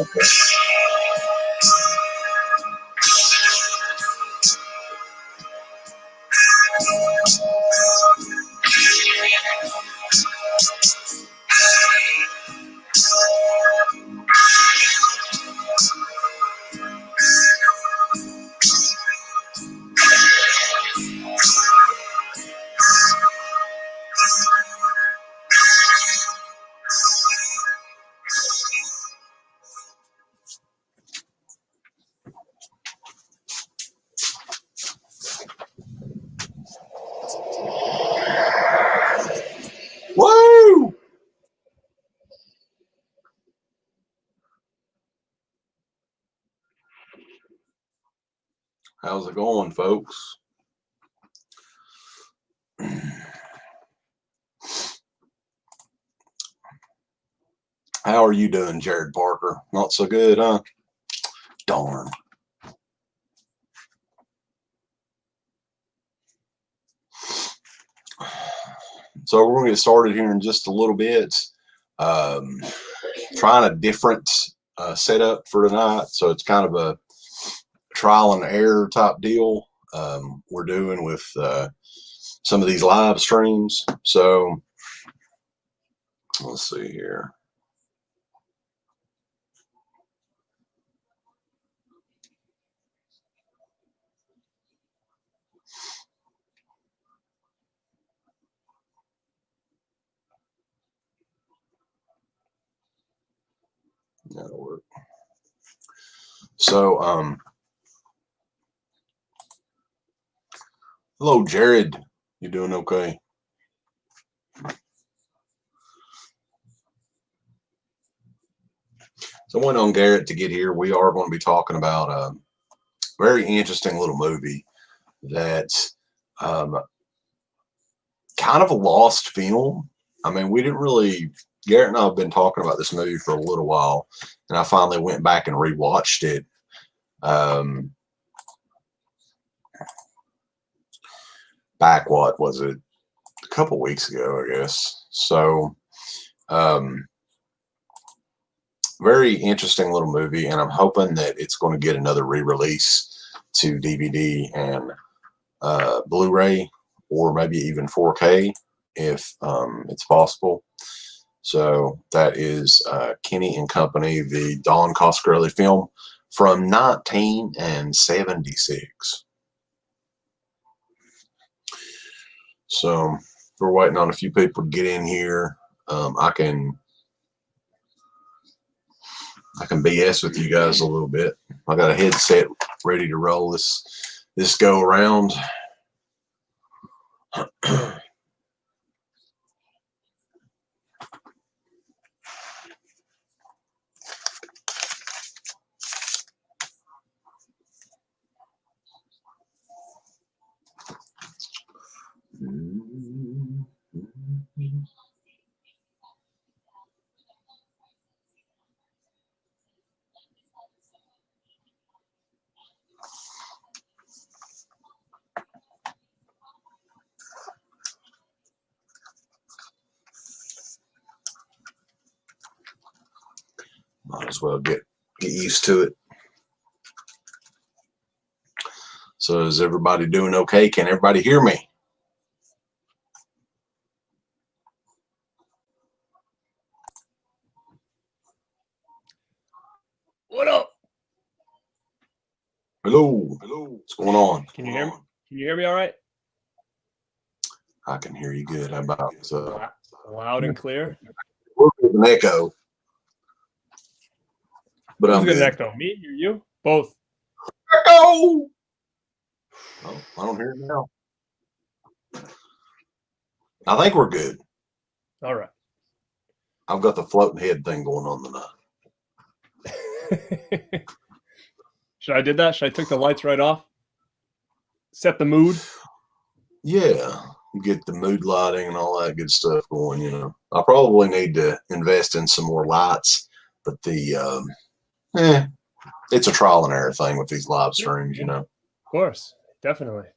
Okay. Woo! How's it going, folks? How are you doing, Jared Parker? Not so good, huh? Darn. So we're going to get started here in just a little bit. Trying a different setup for tonight. So it's kind of a trial and error type deal we're doing with some of these live streams. So let's see here. That'll work. So, hello, Jared. You doing okay? So I went on Garrett to get here. We are going to be talking about a very interesting little movie that kind of a lost film. I mean, we didn't really, Garrett and I have been talking about this movie for a little while, and I finally went back and rewatched it. Back, what was it? A couple weeks ago, I guess. So, very interesting little movie, and I'm hoping that it's going to get another re-release to DVD and Blu-ray, or maybe even 4K if it's possible. So that is Kenny and Company, the Don Coscarelli film from 1976. So we're waiting on a few people to get in here. I can BS with you guys a little bit. I got a headset ready to roll this go around. Might as well get used to it. So is everybody doing okay? Can everybody hear me? What up? Hello. Hello. What's going on? Can you hear me? Can you hear me all right? I can hear you good. How about loud and clear? With an echo. But Who's I'm good. good. Echo? Me or you? Both. Echo! Oh, I don't hear it now. I think we're good. All right. I've got the floating head thing going on tonight. Should I did that? Should I take the lights right off? Set the mood? Yeah. You get the mood lighting and all that good stuff going, you know. I probably need to invest in some more lights, but it's a trial and error thing with these live streams, you know. Of course. Definitely.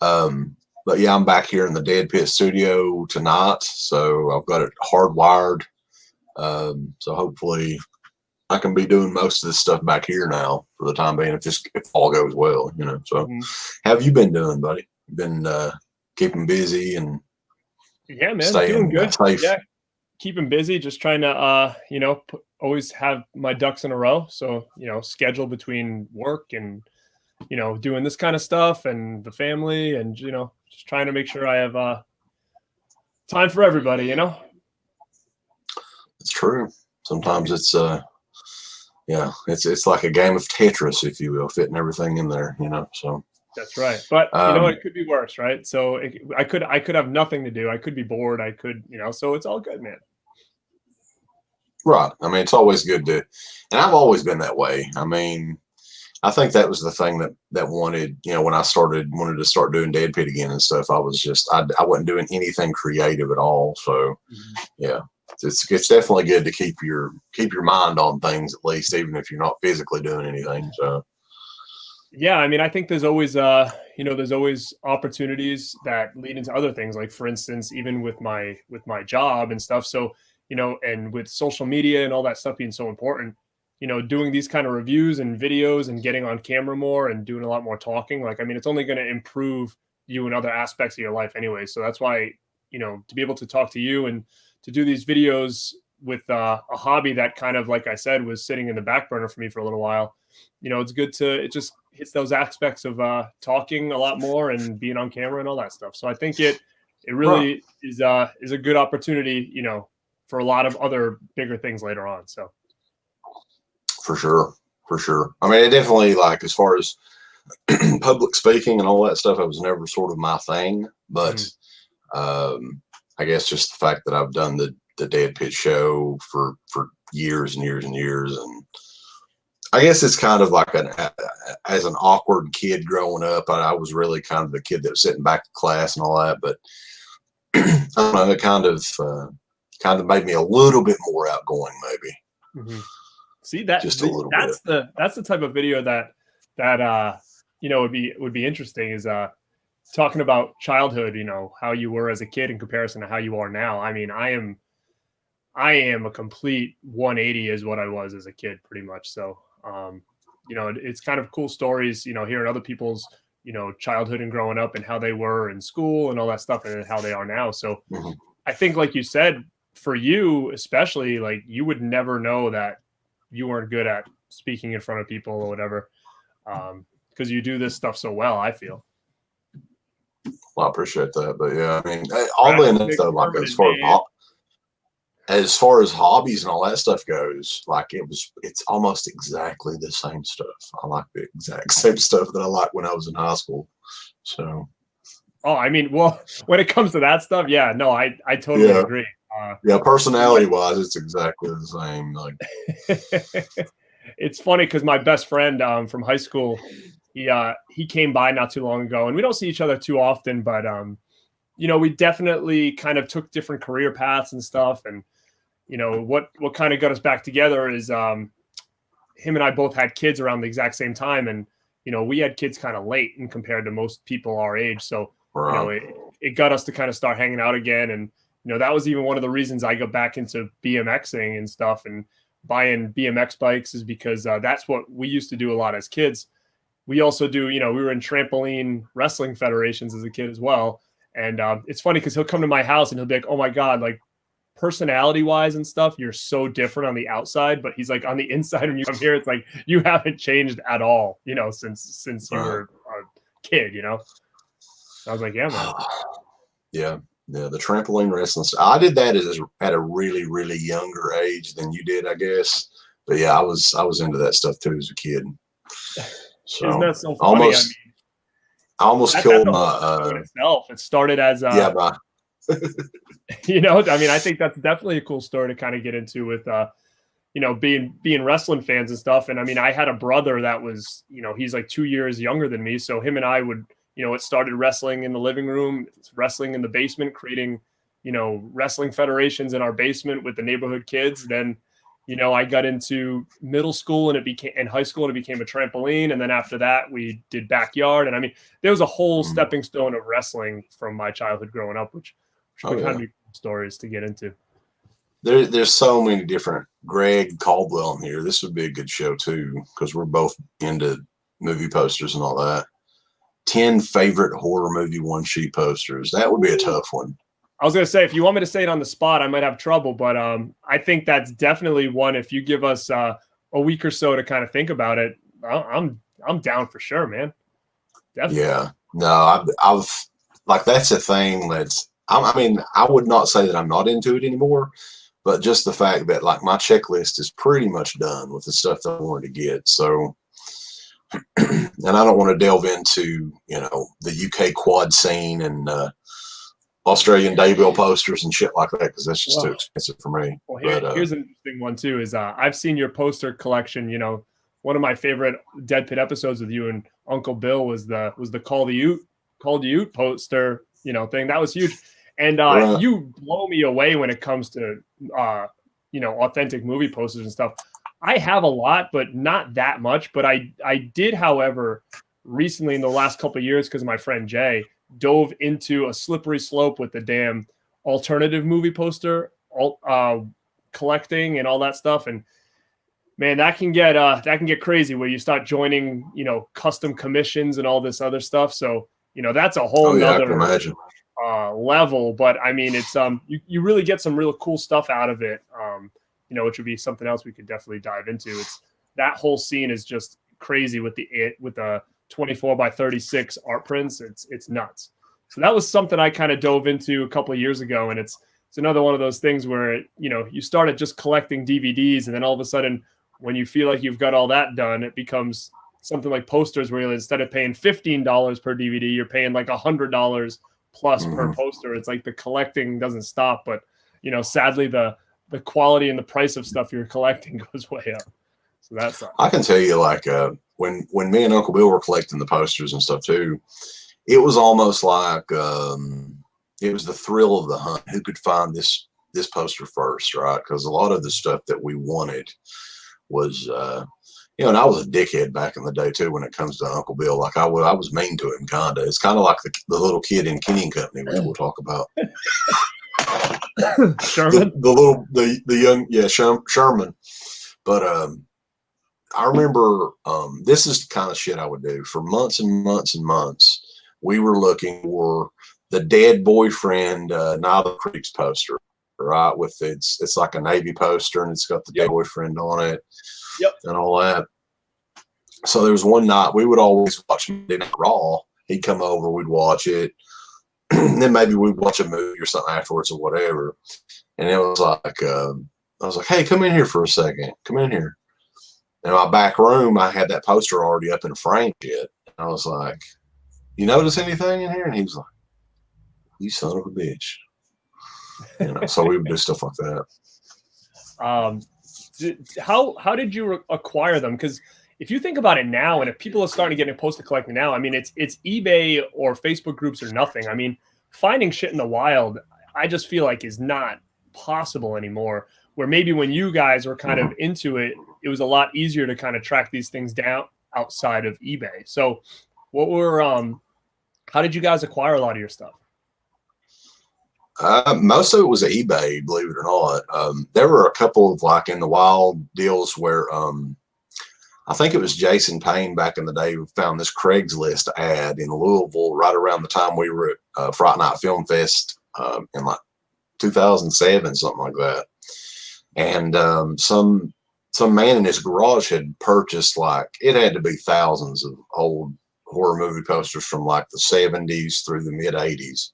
But yeah, I'm back here in the DEADPIT studio tonight, so I've got it hardwired So hopefully I can be doing most of this stuff back here now for the time being, if all goes well, you know. So how have you been doing, buddy? Been keeping busy and Yeah, man, staying doing good. safe? Yeah, keeping busy, just trying to, always have my ducks in a row. So, schedule between work and, doing this kind of stuff and the family and, just trying to make sure I have time for everybody, It's true. Sometimes it's it's like a game of Tetris, if you will, fitting everything in there, you know. So that's right. But it could be worse, right? So I could have nothing to do. I could be bored. I could, so it's all good, man. right. I mean, it's always good to, and I've always been that way. I mean, I think that was the thing that wanted, when I wanted to start doing DEADPIT again and stuff. I was just, I wasn't doing anything creative at all. So yeah, it's definitely good to keep your mind on things, at least, even if you're not physically doing anything. So yeah, I mean, I think there's always there's always opportunities that lead into other things. Like, for instance, even with my job and stuff. So, and with social media and all that stuff being so important, doing these kind of reviews and videos and getting on camera more and doing a lot more talking, like, I mean, it's only going to improve you in other aspects of your life anyway. So that's why, to be able to talk to you and to do these videos with a hobby that kind of, like I said, was sitting in the back burner for me for a little while, it's good it just hits those aspects of talking a lot more and being on camera and all that stuff. So I think it really is a good opportunity, for a lot of other bigger things later on. So for sure. I mean, it definitely, like, as far as public speaking and all that stuff, it was never sort of my thing. But I guess just the fact that I've done the DEADPIT show for years and years and years, and I guess it's kind of like as an awkward kid growing up, I was really kind of the kid that was sitting back in class and all that. But I don't know, it kind of made me a little bit more outgoing, maybe. See, that just a little bit. That's the type of video that would be interesting, is talking about childhood, how you were as a kid in comparison to how you are now. I mean, I am a complete 180 is what I was as a kid, pretty much. So it's kind of cool stories, hearing other people's, childhood and growing up and how they were in school and all that stuff and how they are now. So I think, like you said, for you especially, like, you would never know that you weren't good at speaking in front of people or whatever, because you do this stuff so well, I feel. Well, I appreciate that. But yeah, I mean, oddly enough, though, like, as far as hobbies and all that stuff goes, like, it's almost exactly the same stuff. I like the exact same stuff that I liked when I was in high school. So. Oh, I mean, well, when it comes to that stuff, yeah, no, I totally agree. Personality wise, it's exactly the same. Like, it's funny because my best friend from high school, he came by not too long ago, and we don't see each other too often, but we definitely kind of took different career paths and stuff. And what kind of got us back together is him and I both had kids around the exact same time, and we had kids kind of late and compared to most people our age. So it got us to kind of start hanging out again. And that was even one of the reasons I got back into BMXing and stuff and buying BMX bikes, is because that's what we used to do a lot as kids. We also do, we were in trampoline wrestling federations as a kid as well. And it's funny because he'll come to my house and he'll be like, oh my God, like, personality wise and stuff, you're so different on the outside. But he's like, on the inside, when you come here, it's like, you haven't changed at all, since you were a kid, I was like, yeah, man. Yeah, the trampoline wrestling. I did that at a really, really younger age than you did, I guess. But yeah, I was into that stuff too as a kid. So, isn't that so funny? I almost killed my itself. It started as I mean, I think that's definitely a cool story to kind of get into with being wrestling fans and stuff. And I mean, I had a brother that was, he's like 2 years younger than me. So him and I would, it started wrestling in the living room, wrestling in the basement, creating, wrestling federations in our basement with the neighborhood kids. Then, I got into middle school and high school, and it became a trampoline. And then after that, we did backyard. And I mean, there was a whole stepping stone of wrestling from my childhood growing up, which would kind of be cool stories to get into. there's so many different Greg Caldwell in here. This would be a good show too, because we're both into movie posters and all that. 10 favorite horror movie one sheet posters. That would be a tough one. I was gonna say, if you want me to say it on the spot, I might have trouble, but I think that's definitely one. If you give us a week or so to kind of think about it, I'm down for sure, man. Definitely. Yeah, no, I've like that's a thing that's. I mean, I would not say that I'm not into it anymore, but just the fact that like my checklist is pretty much done with the stuff that I wanted to get. So, and I don't want to delve into the UK quad scene and Australian daybill posters and shit like that because that's just too expensive for me. Well, here's an interesting one too. Is I've seen your poster collection. One of my favorite DEADPIT episodes with you and Uncle Bill was the Call the Ute poster. Thing that was huge, and you blow me away when it comes to authentic movie posters and stuff. I have a lot, but not that much. But I did, however, recently in the last couple of years, because my friend Jay dove into a slippery slope with the damn alternative movie poster collecting and all that stuff. And man, that can get crazy where you start joining, custom commissions and all this other stuff. So, that's a whole nother level. But I mean, it's you really get some real cool stuff out of it. Which would be something else we could definitely dive into. It's that whole scene is just crazy with the 24 by 36 art prints. It's nuts. So that was something I kind of dove into a couple of years ago, and it's another one of those things where you started just collecting DVDs, and then all of a sudden, when you feel like you've got all that done, it becomes something like posters where instead of paying $15 per DVD, you're paying like $100 plus per poster. It's like the collecting doesn't stop, but sadly the quality and the price of stuff you're collecting goes way up. So that's I can tell you, like when me and Uncle Bill were collecting the posters and stuff too, it was almost like it was the thrill of the hunt. Who could find this poster first, right? Because a lot of the stuff that we wanted was and I was a dickhead back in the day too when it comes to Uncle Bill. Like I was mean to him, kinda. It's kind of like the little kid in Kenny and Company, which we'll talk about. Sherman, the young Sherman. But I remember this is the kind of shit I would do for months and months and months. We were looking for the Dead Boyfriend Nile Creeks poster, right? With it's like a Navy poster and it's got the Dead Boyfriend on it. Yep. And all that. So there was one night we would always watch Monday Night Raw. He'd come over, we'd watch it. And then maybe we'd watch a movie or something afterwards or whatever. And it was like, I was like, hey, come in here for a second. Come in here. In my back room, I had that poster already up in a frame yet. And I was like, you notice anything in here? And he was like, you son of a bitch. So we would do stuff like that. How did you acquire them? Because if you think about it now, and if people are starting to get into poster collecting now, I mean, it's eBay or Facebook groups or nothing. I mean, finding shit in the wild, I just feel like is not possible anymore. Where maybe when you guys were kind of into it, it was a lot easier to kind of track these things down outside of eBay. So how did you guys acquire a lot of your stuff? Most of it was eBay, believe it or not. There were a couple of like in the wild deals where I think it was Jason Payne back in the day who found this Craigslist ad in Louisville right around the time we were at Fright Night Film Fest in like 2007, something like that. And some man in his garage had purchased, like, it had to be thousands of old horror movie posters from like the 70s through the mid 80s.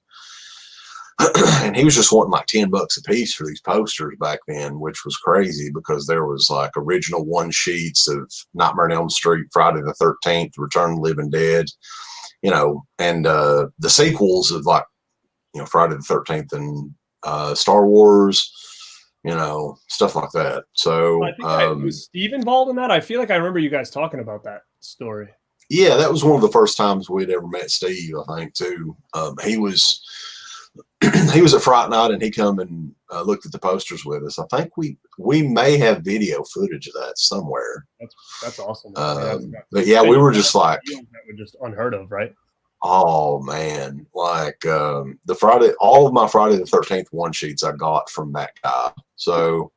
And he was just wanting like $10 a piece for these posters back then, which was crazy because there was like original one sheets of Nightmare on Elm Street, Friday the 13th, Return of the Living Dead, and the sequels of like, Friday the 13th and Star Wars, stuff like that. So I think was Steve involved in that? I feel like I remember you guys talking about that story. Yeah, that was one of the first times we'd ever met Steve, I think, too. He was at Fright Night and he come and looked at the posters with us. I think we may have video footage of that somewhere. That's awesome. But yeah, we were just like, that were just unheard of, right? Oh man, like all of my Friday the 13th one sheets I got from that guy. So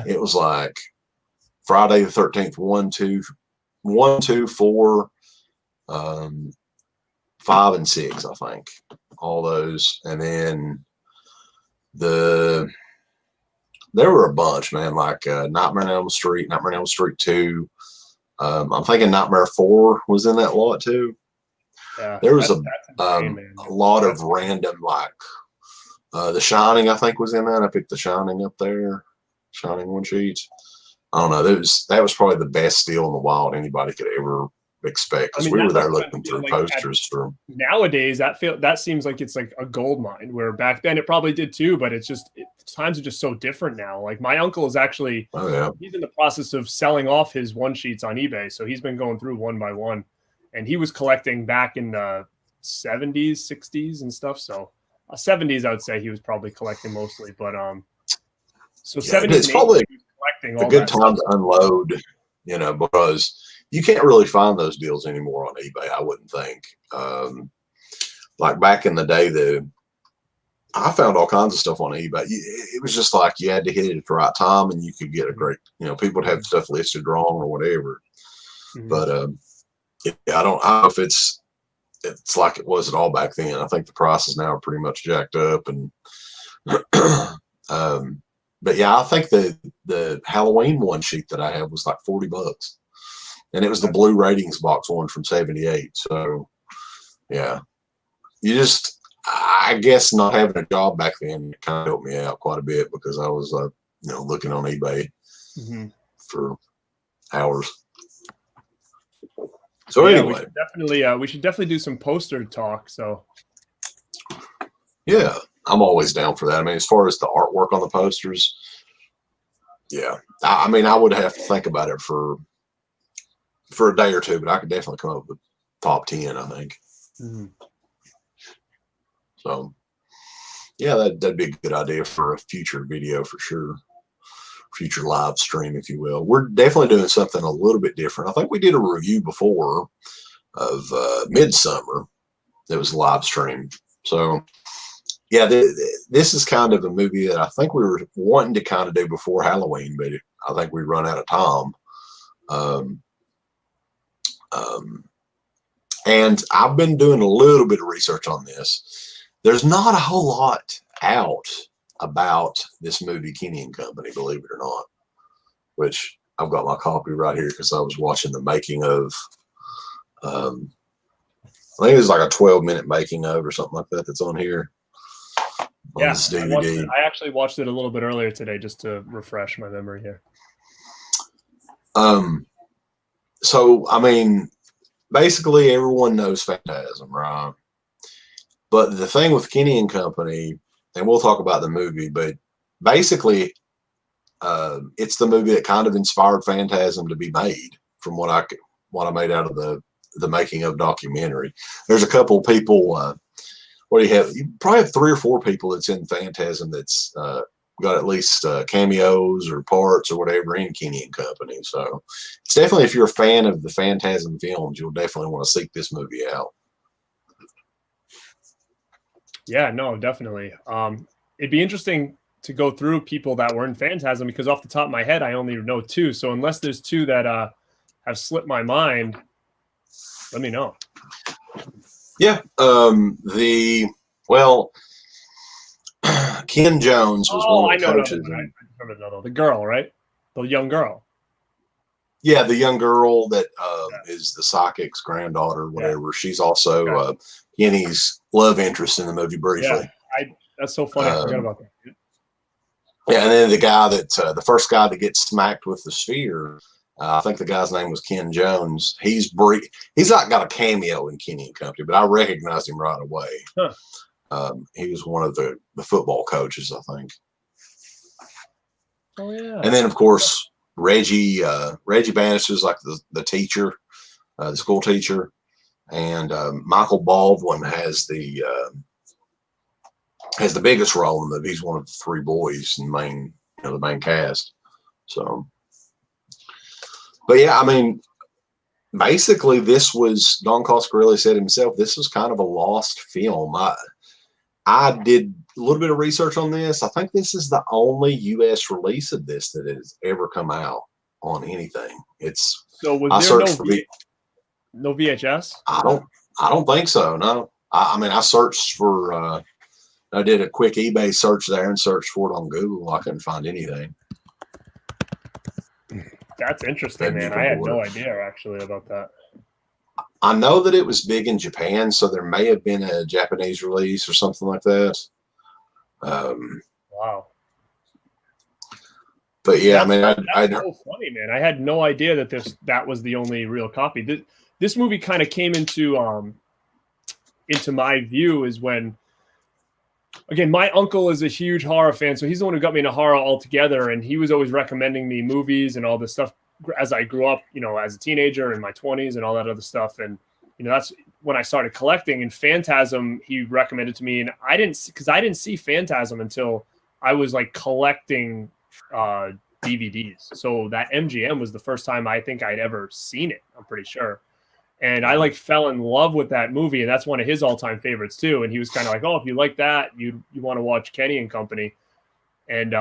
it was like Friday the 13th, 4, 5 and 6, I think. All those. And then there were a bunch, man, like Nightmare on Elm Street, Nightmare on Elm Street 2. I'm thinking Nightmare 4 was in that lot too. Yeah, There was insane, a lot of random, like The Shining, I think, was in that. I picked The Shining up there. Shining one sheet. I don't know. That was probably the best deal in the wild anybody could ever expect, because we were there looking through posters for nowadays. That seems like it's like a gold mine, where back then it probably did too, but times are just so different now. Like my uncle is actually he's in the process of selling off his one sheets on eBay, so he's been going through one by one, and he was collecting back in the 70s, 60s and stuff. So 70s I would say he was probably collecting mostly, but so 70s it's probably collecting a good time to unload, because you can't really find those deals anymore on eBay, I wouldn't think. Like back in the day, I found all kinds of stuff on eBay. It was just like you had to hit it at the right time, and you could get a great, people would have stuff listed wrong or whatever. Mm-hmm. But I don't know if it's like it was at all back then. I think the prices now are pretty much jacked up, and but yeah, I think the Halloween one sheet that I have was like $40, and it was the blue ratings box one from '78. So yeah, I guess not having a job back then kind of helped me out quite a bit, because I was looking on eBay for hours. So yeah, anyway, we should definitely do some poster talk. So yeah, I'm always down for that. I mean, as far as the artwork on the posters, yeah, I mean, I would have to think about it for a day or two, but I could definitely come up with top 10, I think. Mm-hmm. So yeah, that'd be a good idea for a future video for sure. Future live stream, if you will. We're definitely doing something a little bit different. I think we did a review before of Midsummer that was live streamed. So yeah, this is kind of a movie that I think we were wanting to kind of do before Halloween, but I think we run out of time. And I've been doing a little bit of research on this. There's not a whole lot out about this movie, Kenny and Company, believe it or not, which I've got my copy right here because I was watching the making of, I think it was like a 12-minute making of or something like that that's on here. Yeah, this DVD. I actually watched it a little bit earlier today just to refresh my memory here. So, I mean, basically everyone knows Phantasm, right? But the thing with Kenny and Company, and we'll talk about the movie, but basically it's the movie that kind of inspired Phantasm to be made, from what I made out of the making of documentary. There's a couple of people, what do you have? You probably have 3 or 4 people that's in Phantasm that's got at least cameos or parts or whatever in Kenny and Company. So it's definitely, if you're a fan of the Phantasm films, you'll definitely want to seek this movie out. Yeah, no, definitely. It'd be interesting to go through people that were in Phantasm, because off the top of my head, I only know 2. So unless there's 2 that have slipped my mind, let me know. Yeah. Ken Jones was one of the coaches. The girl, right? The young girl. Yeah, the young girl that is the psychic's granddaughter, whatever. Yeah. She's also Kenny's love interest in the movie briefly. Yeah, that's so funny. I forgot about that. Yeah, and then the guy the first guy that gets smacked with the sphere, I think the guy's name was Ken Jones. He's not got a cameo in Kenny and Company, but I recognized him right away. Huh. He was one of the football coaches, I think. Oh yeah. And then of course Reggie Bannister's like the teacher, the school teacher, and Michael Baldwin has the biggest role in the movie. He's one of the 3 boys in the main cast. So, but yeah, I mean, basically, this was, Don Coscarelli said himself, this was kind of a lost film. I did a little bit of research on this. I think this is the only U.S. release of this that has ever come out on anything. So was I there searched for no VHS? I don't think so. No. I mean, I searched for, I did a quick eBay search there and searched for it on Google. I couldn't find anything. That's interesting, man. I had no idea actually about that. I know that it was big in Japan, so there may have been a Japanese release or something like that. Wow. But yeah, that's I so funny, man. I had no idea that was the only real copy. This movie kind of came into my view is when, again, my uncle is a huge horror fan, so he's the one who got me into horror altogether, and he was always recommending me movies and all this stuff as I grew up, as a teenager in my 20s and all that other stuff. And, that's when I started collecting. And Phantasm, he recommended to me, and I didn't see Phantasm until I was like collecting DVDs. So that MGM was the first time I think I'd ever seen it, I'm pretty sure. And I fell in love with that movie, and that's one of his all-time favorites too. And he was kind of like, "Oh, if you like that, you want to watch Kenny and Company." And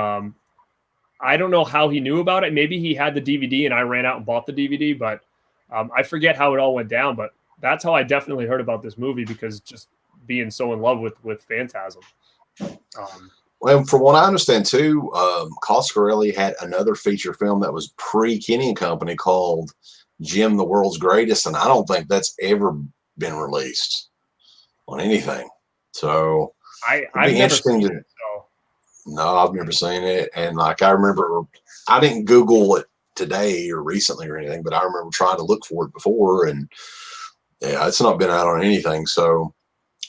I don't know how he knew about it. Maybe he had the DVD, and I ran out and bought the DVD. But I forget how it all went down. But that's how I definitely heard about this movie, because just being so in love with Phantasm. Well, from what I understand too, Coscarelli had another feature film that was pre-Kenny and Company called Jim the World's Greatest, and I don't think that's ever been released on anything. So I've never seen it. So. No, I've never seen it. And I remember, I didn't Google it today or recently or anything, but I remember trying to look for it before, and yeah, it's not been out on anything. So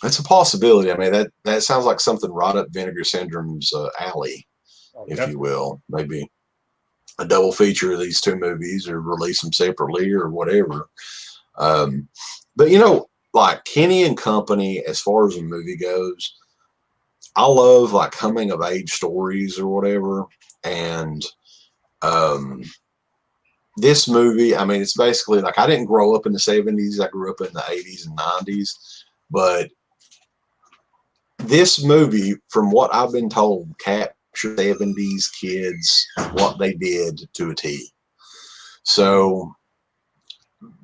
it's a possibility. I mean, that sounds like something right up Vinegar Syndrome's alley, if you will. Maybe a double feature of these two movies, or release them separately or whatever. But like Kenny and Company, as far as a movie goes, I love like coming of age stories or whatever. And this movie, I mean, it's basically like, I didn't grow up in the 70s. I grew up in the 80s and 90s. But this movie, from what I've been told, captured 70s kids, what they did to a T. So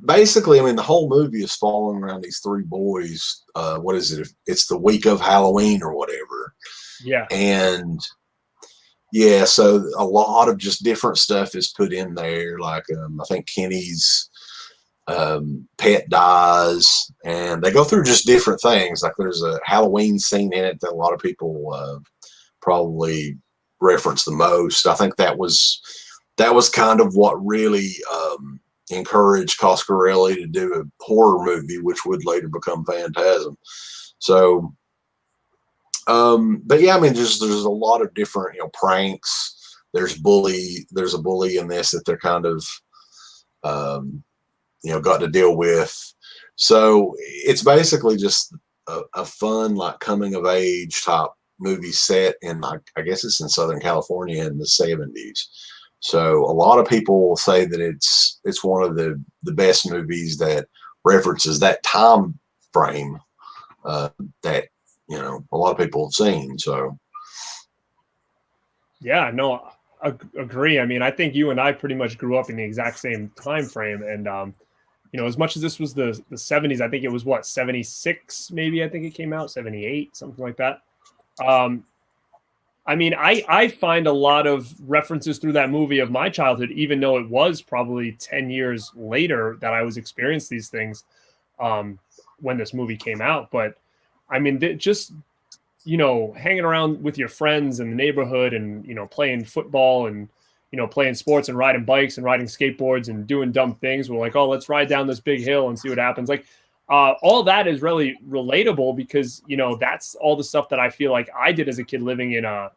basically, I mean, the whole movie is following around these three boys. What is it? It's the week of Halloween or whatever. Yeah. And yeah, so a lot of just different stuff is put in there. Like, I think Kenny's pet dies, and they go through just different things. Like, there's a Halloween scene in it that a lot of people probably reference the most. I think that was kind of what really encouraged Coscarelli to do a horror movie, which would later become Phantasm. So, but yeah, I mean, there's a lot of different, pranks. There's a bully in this that they're kind of, got to deal with. So it's basically just a fun, like, coming of age type movie set in, I guess it's in Southern California in the 70s. So a lot of people will say that it's one of the best movies that references that time frame that a lot of people have seen. So yeah, no, I agree. I mean, I think you and I pretty much grew up in the exact same time frame, and as much as this was the 70s, I think it was 76 maybe. I think it came out 78, something like that. I mean, I find a lot of references through that movie of my childhood, even though it was probably 10 years later that I was experiencing these things when this movie came out. But I mean, just, hanging around with your friends in the neighborhood and, playing football and, playing sports and riding bikes and riding skateboards and doing dumb things. We're like, oh, let's ride down this big hill and see what happens. Like, all that is really relatable, because, that's all the stuff that I feel like I did as a kid living in a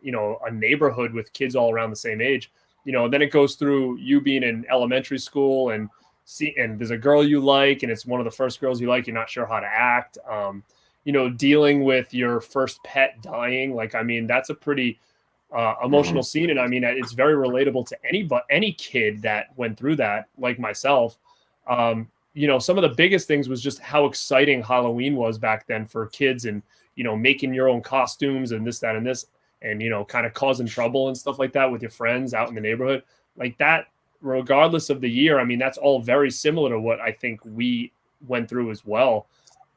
neighborhood with kids all around the same age. Then it goes through you being in elementary school and there's a girl you like, and it's one of the first girls you like. You're not sure how to act. Dealing with your first pet dying. Like, I mean, that's a pretty emotional scene. And I mean, it's very relatable to any kid that went through that, like myself. you know, some of the biggest things was just how exciting Halloween was back then for kids, and, you know, making your own costumes and this, that, and this, and, you know, kind of causing trouble and stuff like that with your friends out in the neighborhood like that, regardless of the year. I mean, that's all very similar to what I think we went through as well.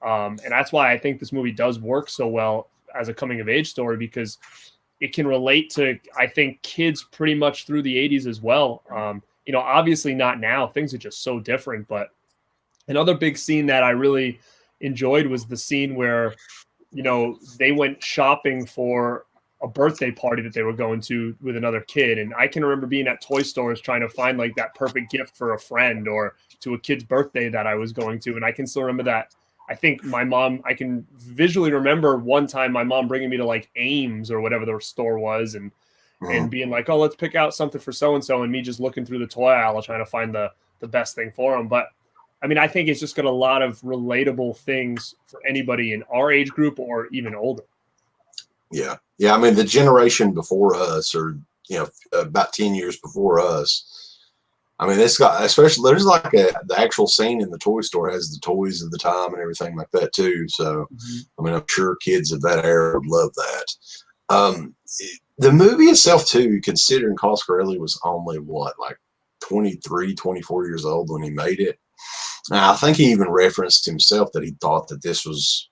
And that's why I think this movie does work so well as a coming of age story, because it can relate to, I think, kids pretty much through the 80s as well. You know, obviously not now. Things are just so different. But another big scene that I really enjoyed was the scene where, you know, they went shopping for a birthday party that they were going to with another kid. And I can remember being at toy stores trying to find like that perfect gift for a friend or to a kid's birthday that I was going to. And I can still remember that. I think my mom, I can visually remember one time my mom bringing me to like Ames or whatever the store was, and being like, oh, let's pick out something for so-and-so, and me just looking through the toy aisle trying to find the best thing for them. But I mean, I think it's just got a lot of relatable things for anybody in our age group or even older. Yeah. Yeah. I mean, the generation before us, or, you know, about 10 years before us, I mean, it's got, especially, there's like the actual scene in the toy store has the toys of the time and everything like that too. So, I mean, I'm sure kids of that era would love that. The movie itself too, considering Coscarelli was only what, like 23, 24 years old when he made it. Now, I think he even referenced himself that he thought that this was,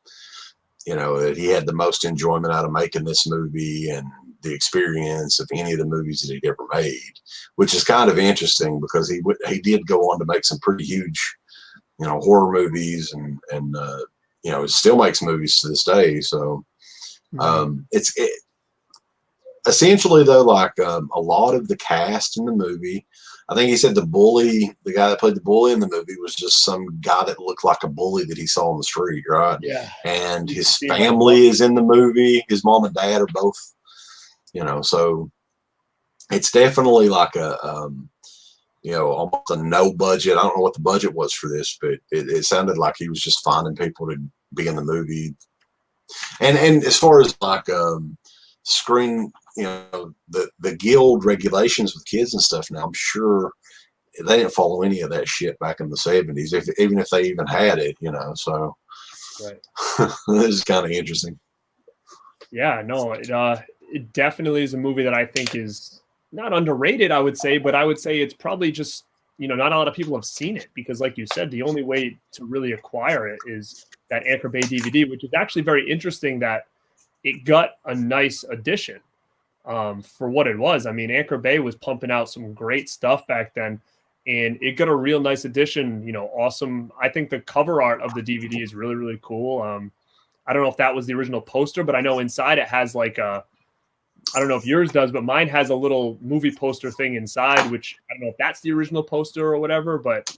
you know, that he had the most enjoyment out of making this movie and the experience of any of the movies that he'd ever made, which is kind of interesting because he did go on to make some pretty huge, you know, horror movies, and you know, still makes movies to this day. So it's essentially though, like a lot of the cast in the movie, I think he said the guy that played the bully in the movie was just some guy that looked like a bully that he saw on the street, right? Yeah. And his family is in the movie. His mom and dad are both, you know, so it's definitely like a, you know, almost a no budget. I don't know what the budget was for this, but it sounded like he was just finding people to be in the movie. And as far as like screen, you know, the guild regulations with kids and stuff now, I'm sure they didn't follow any of that shit back in the 70s, even if they even had it, you know, so right. This is kind of interesting. Yeah, no, it definitely is a movie that I think is not underrated, I would say, but I would say it's probably just, you know, not a lot of people have seen it, because like you said, the only way to really acquire it is that Anchor Bay DVD, which is actually very interesting that it got a nice addition for what it was. I mean, Anchor Bay was pumping out some great stuff back then, and it got a real nice addition, you know, awesome. I think the cover art of the DVD is really, really cool. I don't know if that was the original poster, but I know inside it has like I don't know if yours does, but mine has a little movie poster thing inside, which I don't know if that's the original poster or whatever, but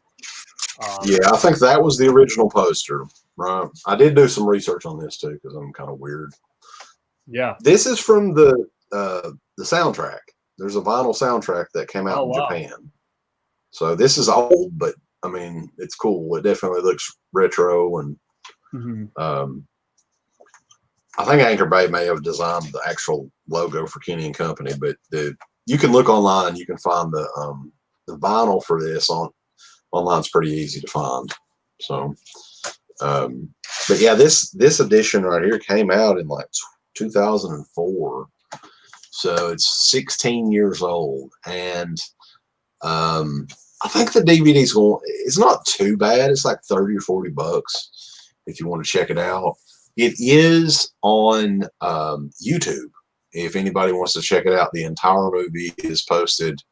yeah, I think that was the original poster. Right. I did do some research on this too, because I'm kind of weird. Yeah. This is from the soundtrack. There's a vinyl soundtrack that came out in Japan. So this is old, but I mean, it's cool. It definitely looks retro, and I think Anchor Bay may have designed the actual logo for Kenny and Company, but you can look online. You can find the vinyl for this online. It's pretty easy to find. So, but yeah, this edition right here came out in like 2004. So it's 16 years old, and I think the DVD's it's not too bad. It's like 30 or 40 bucks if you want to check it out. It is on YouTube. If anybody wants to check it out, the entire movie is posted.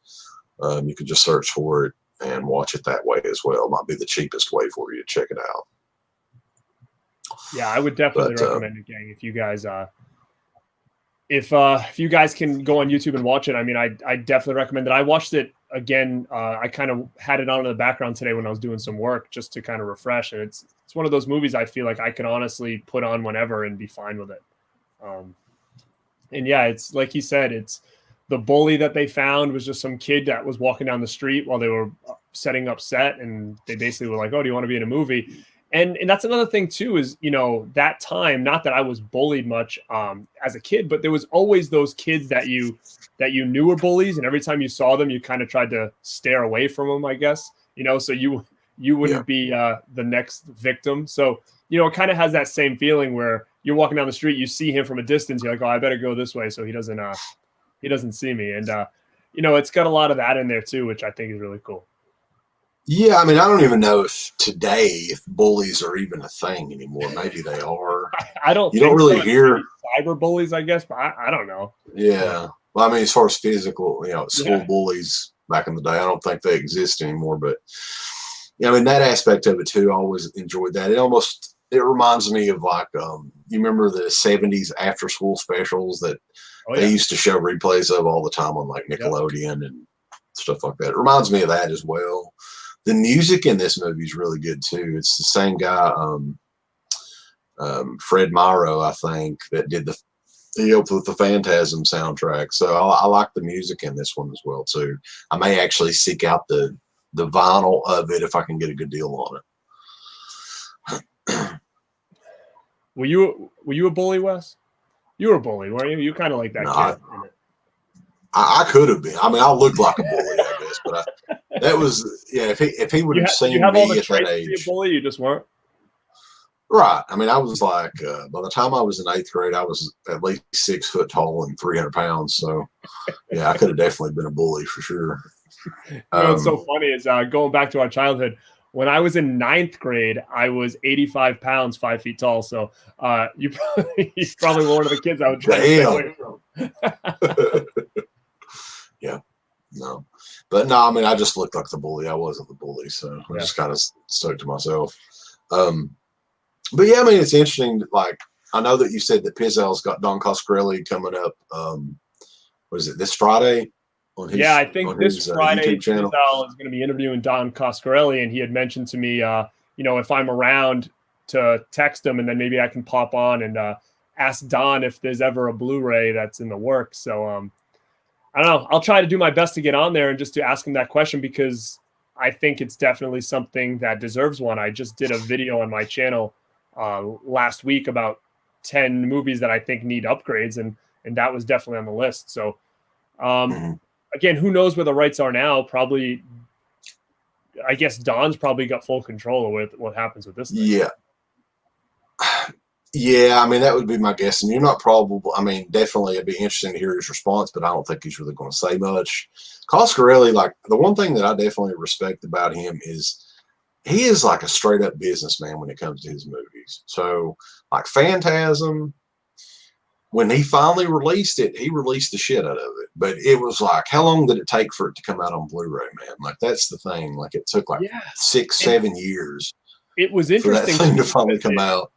You can just search for it and watch it that way as well. It might be the cheapest way for you to check it out. Yeah, I would definitely recommend it, gang. If you guys if you guys can go on YouTube and watch it, I mean, I definitely recommend it. I watched it again. I kind of had it on in the background today when I was doing some work just to kind of refresh. And it's one of those movies I feel like I can honestly put on whenever and be fine with it. And yeah, it's like he said, it's the bully that they found was just some kid that was walking down the street while they were setting up set. And they basically were like, oh, do you want to be in a movie? And that's another thing too, is, you know, that time, not that I was bullied much as a kid, but there was always those kids that you knew were bullies. And every time you saw them, you kind of tried to stare away from them, I guess, you know, so you you wouldn't be the next victim. So, you know, it kind of has that same feeling where you're walking down the street, you see him from a distance, you're like, oh, I better go this way so he doesn't see me. And you know, it's got a lot of that in there too, which I think is really cool. Yeah, I mean, I don't even know if bullies are even a thing anymore. Maybe they are. I don't. You don't really hear cyber bullies, I guess, but I don't know. Yeah, well, I mean, as far as physical, you know, school bullies back in the day, I don't think they exist anymore. But yeah, I mean, that aspect of it too, I always enjoyed that. It reminds me of like, you remember the '70s after school specials that they used to show replays of all the time on like Nickelodeon and stuff like that. It reminds me of that as well. The music in this movie is really good too. It's the same guy, Fred Myro, I think, that did he helped with the Phantasm soundtrack. So I like the music in this one as well too. I may actually seek out the vinyl of it if I can get a good deal on it. Were you a bully, Wes? You were a bully, weren't you? You kind of like that kid. I could have been. I mean, I looked like a bully, I guess, but that was if he would have seen me at that age. To be a bully, you just weren't. Right. I mean, I was like, by the time I was in 8th grade, I was at least 6 foot tall and 300 pounds. So, yeah, I could have definitely been a bully for sure. You know, what's so funny is going back to our childhood. When I was in 9th grade, I was 85 pounds, 5 feet tall. So you're probably one of the kids I would try to stay away from. Yeah. No. But no, I mean, I just looked like the bully. I wasn't the bully. So I just kind of stuck to myself. But yeah, I mean, it's interesting. Like, I know that you said that Pizzel's got Don Coscarelli coming up. What is it, this Friday? I think this Friday, Pizzell is going to be interviewing Don Coscarelli, and he had mentioned to me, you know, if I'm around to text him, and then maybe I can pop on and ask Don if there's ever a Blu-ray that's in the works. So I don't know. I'll try to do my best to get on there and just to ask him that question, because I think it's definitely something that deserves one. I just did a video on my channel last week about 10 movies that I think need upgrades, and that was definitely on the list. So again, who knows where the rights are now? Probably, I guess Don's probably got full control with what happens with this thing. Yeah, I mean, that would be my guess. And you're not probable. I mean, definitely it'd be interesting to hear his response, but I don't think he's really going to say much. Coscarelli, like, the one thing that I definitely respect about him is he is like a straight up businessman when it comes to his movies. So like Phantasm, when he finally released it, he released the shit out of it. But it was like, how long did it take for it to come out on Blu-ray, man? Like, that's the thing. Like, it took like 6-7 years. It was interesting for that thing to finally come out.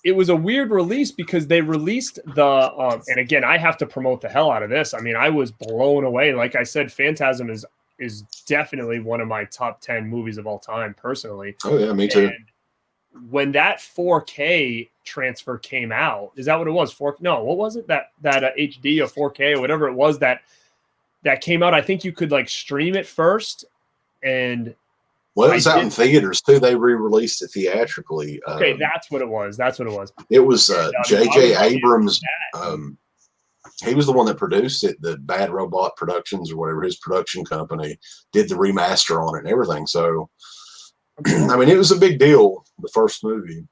It was a weird release because they released the and again, I have to promote the hell out of this. I mean, I was blown away. Like I said, Phantasm is definitely one of my top 10 movies of all time, personally. Oh yeah, me too. And when that 4K transfer came out, is that what it was? No, what was it? That HD or 4K or whatever it was that came out. I think you could like stream it first, and well, it was out in theaters too. They re-released it theatrically. Okay, that's what it was. It was J.J. Abrams. He was the one that produced it. The Bad Robot Productions or whatever, his production company, did the remaster on it and everything. So, I mean, it was a big deal, the first movie.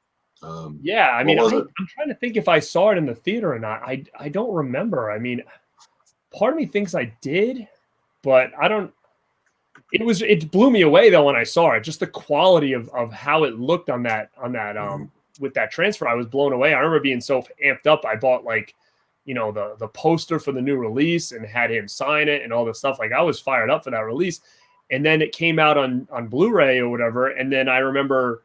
Yeah, I mean, I'm trying to think if I saw it in the theater or not. I don't remember. I mean, part of me thinks I did, but I don't. It blew me away though when I saw it. Just the quality of how it looked on that with that transfer, I was blown away. I remember being so amped up. I bought like, you know, the poster for the new release and had him sign it and all this stuff. Like, I was fired up for that release. And then it came out on Blu-ray or whatever. And then I remember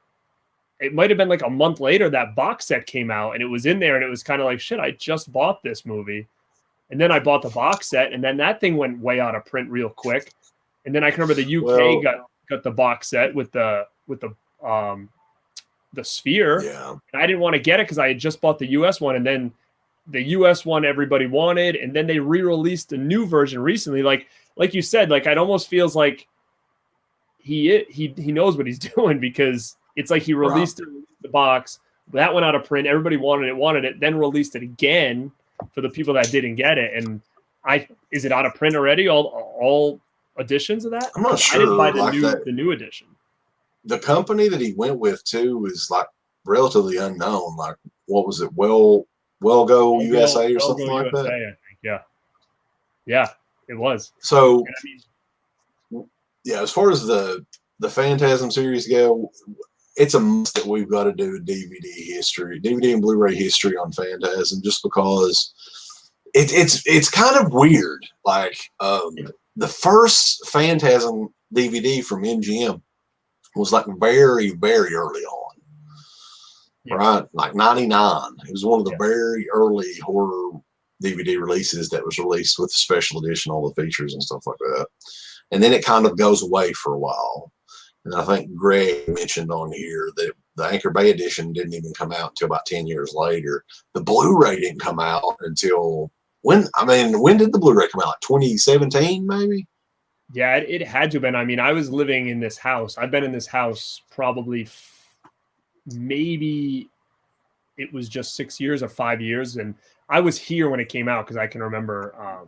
it might have been like a month later that box set came out and it was in there, and it was kind of like, shit, I just bought this movie. And then I bought the box set, and then that thing went way out of print real quick. And then I can remember the UK got the box set with the sphere. Yeah. And I didn't want to get it because I had just bought the US one, and then the US one everybody wanted, and then they re-released a new version recently. Like you said, like, it almost feels like he knows what he's doing, because it's like he released the box, that went out of print, everybody wanted it, then released it again for the people that didn't get it. And is it out of print already? All editions of that? I'm not sure. I didn't buy the new edition. the company that he went with too was like relatively unknown. Like, what was it? Wellgo USA or something like USA, that. I think. Yeah, it was. So, And I mean, yeah, as far as the Phantasm series go, it's a must that we've got to do DVD and Blu-ray history on Phantasm, just because it's kind of weird. Like, the first Phantasm DVD from MGM was like very, very early on, right? Like 99. It was one of the very early horror DVD releases that was released with the special edition, all the features and stuff like that. And then it kind of goes away for a while. And I think Greg mentioned on here that the Anchor Bay edition didn't even come out until about 10 years later. The Blu-ray didn't come out until when did the Blu-ray come out? Like 2017, maybe? Yeah, it had to have been. I mean, I was living in this house. I've been in this house probably maybe it was just 6 years or 5 years. And I was here when it came out because I can remember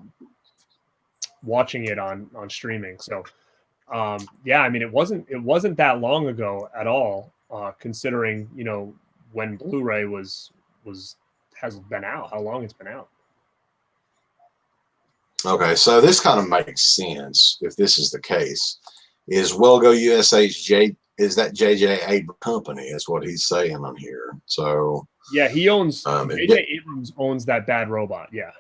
watching it on streaming. So yeah, I mean, it wasn't that long ago at all, considering, you know, when Blu-ray has been out, how long it's been out. Okay, so this kind of makes sense if this is the case. Is Wellgo USA's is that J.J. Abrams company is what he's saying on here. So yeah, he owns J.J. Abrams owns that Bad Robot. Yeah.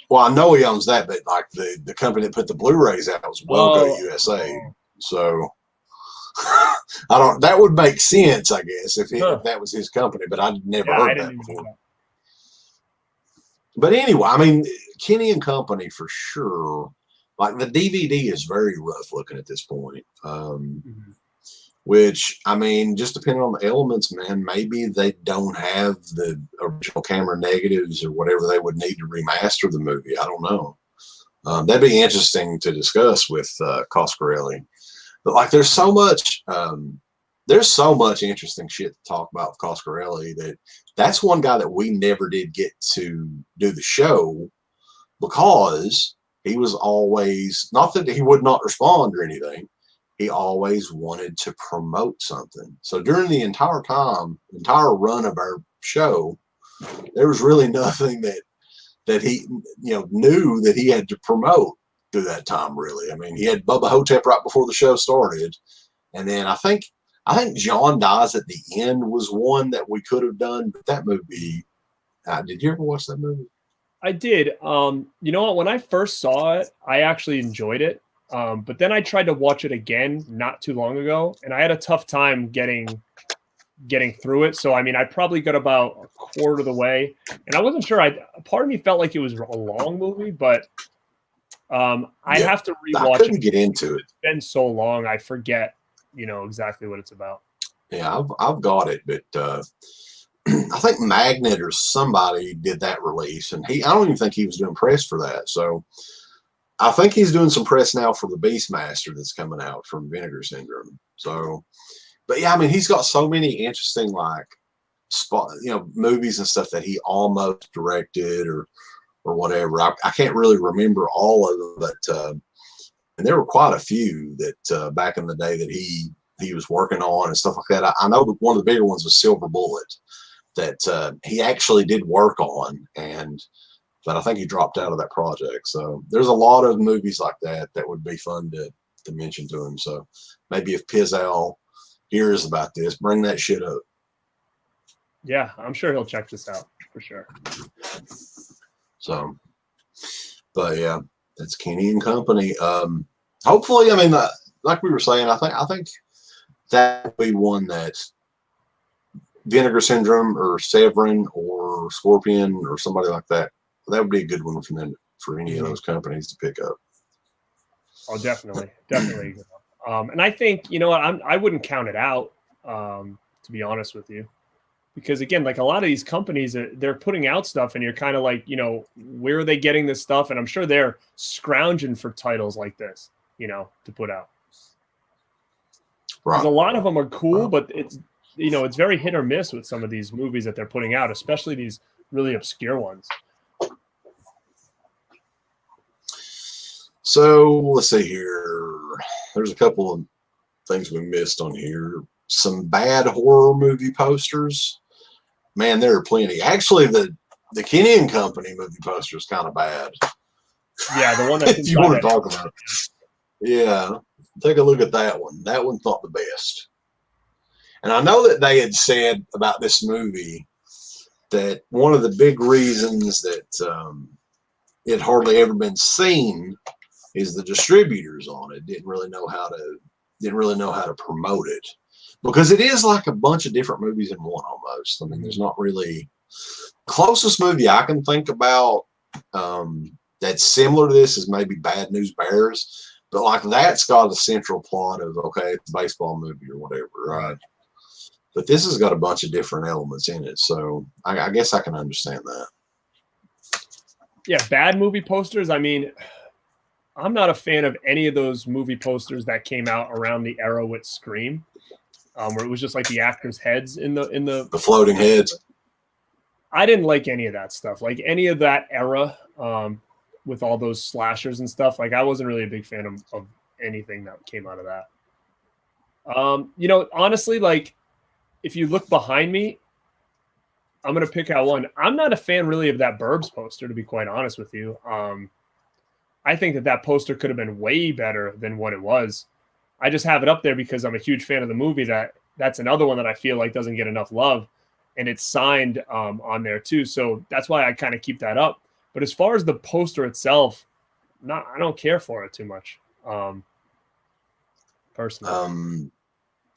Well, I know he owns that, but like the company that put the Blu-rays out was Wellgo USA. So that would make sense, I guess, if that was his company, but I'd never heard that before. But anyway, I mean, Kenny and Company for sure. Like, the DVD is very rough looking at this point. Which, I mean, just depending on the elements, man, maybe they don't have the original camera negatives or whatever they would need to remaster the movie. I don't know. That'd be interesting to discuss with Coscarelli. But like, there's so much interesting shit to talk about with Coscarelli that's one guy that we never did get to do the show because he was always, not that he would not respond or anything, he always wanted to promote something. So during the entire run of our show, there was really nothing that he, you know, knew that he had to promote through that time, really. I mean, he had Bubba Hotep right before the show started. And then I think John Dies at the End was one that we could have done, but that movie, did you ever watch that movie? I did. You know what? When I first saw it, I actually enjoyed it. But then I tried to watch it again not too long ago, and I had a tough time getting through it. So, I mean, I probably got about a quarter of the way, and I wasn't sure. Part of me felt like it was a long movie, but I'd have to rewatch I couldn't get into it. It's been so long, I forget, you know, exactly what it's about. Yeah, I've got it, but I think Magnet or somebody did that release, and I don't even think he was doing press for that. So I think he's doing some press now for the Beastmaster that's coming out from Vinegar Syndrome. So, but yeah, I mean, he's got so many interesting, like, movies and stuff that he almost directed or whatever. I can't really remember all of them, but and there were quite a few that back in the day that he was working on and stuff like that. I know that one of the bigger ones was Silver Bullet that he actually did work on, but I think he dropped out of that project. So there's a lot of movies like that would be fun to mention to him. So maybe if Pizzell hears about this, bring that shit up. Yeah, I'm sure he'll check this out for sure. So, but yeah, that's Kenny and Company. Hopefully, I mean, like we were saying, I think that would be one that Vinegar Syndrome or Severin or Scorpion or somebody like that. That would be a good one for any of those companies to pick up. Oh, definitely. And I think, you know what, I wouldn't count it out, to be honest with you, because again, like a lot of these companies, they're putting out stuff, and you're kind of like, you know, where are they getting this stuff? And I'm sure they're scrounging for titles like this, you know, to put out. Because a lot of them are cool, but it's, you know, it's very hit or miss with some of these movies that they're putting out, especially these really obscure ones. So let's see here. There's a couple of things we missed on here. Some bad horror movie posters. Man, there are plenty. Actually, the Kenny and Company movie poster is kind of bad. Yeah, the one that's if you want to talk about it. Yeah, take a look at that one. That one's not the best. And I know that they had said about this movie that one of the big reasons that it hardly ever been seen is the distributors on it didn't really know how to promote it, because it is like a bunch of different movies in one almost. I mean, there's not really closest movie I can think about that's similar to this is maybe Bad News Bears, but like that's got a central plot of okay, it's a baseball movie or whatever, right? But this has got a bunch of different elements in it, so I guess I can understand that. Yeah, bad movie posters. I mean, I'm not a fan of any of those movie posters that came out around the era with Scream, where it was just like the actors' heads in the floating heads. I didn't like any of that stuff. Like any of that era, with all those slashers and stuff. Like I wasn't really a big fan of anything that came out of that. You know, honestly, like if you look behind me, I'm going to pick out one. I'm not a fan really of that Burbs poster, to be quite honest with you. I think that poster could have been way better than what it was. I just have it up there because I'm a huge fan of the movie. That's another one that I feel like doesn't get enough love, and it's signed on there too. So that's why I kind of keep that up. But as far as the poster itself, I don't care for it too much. Personally.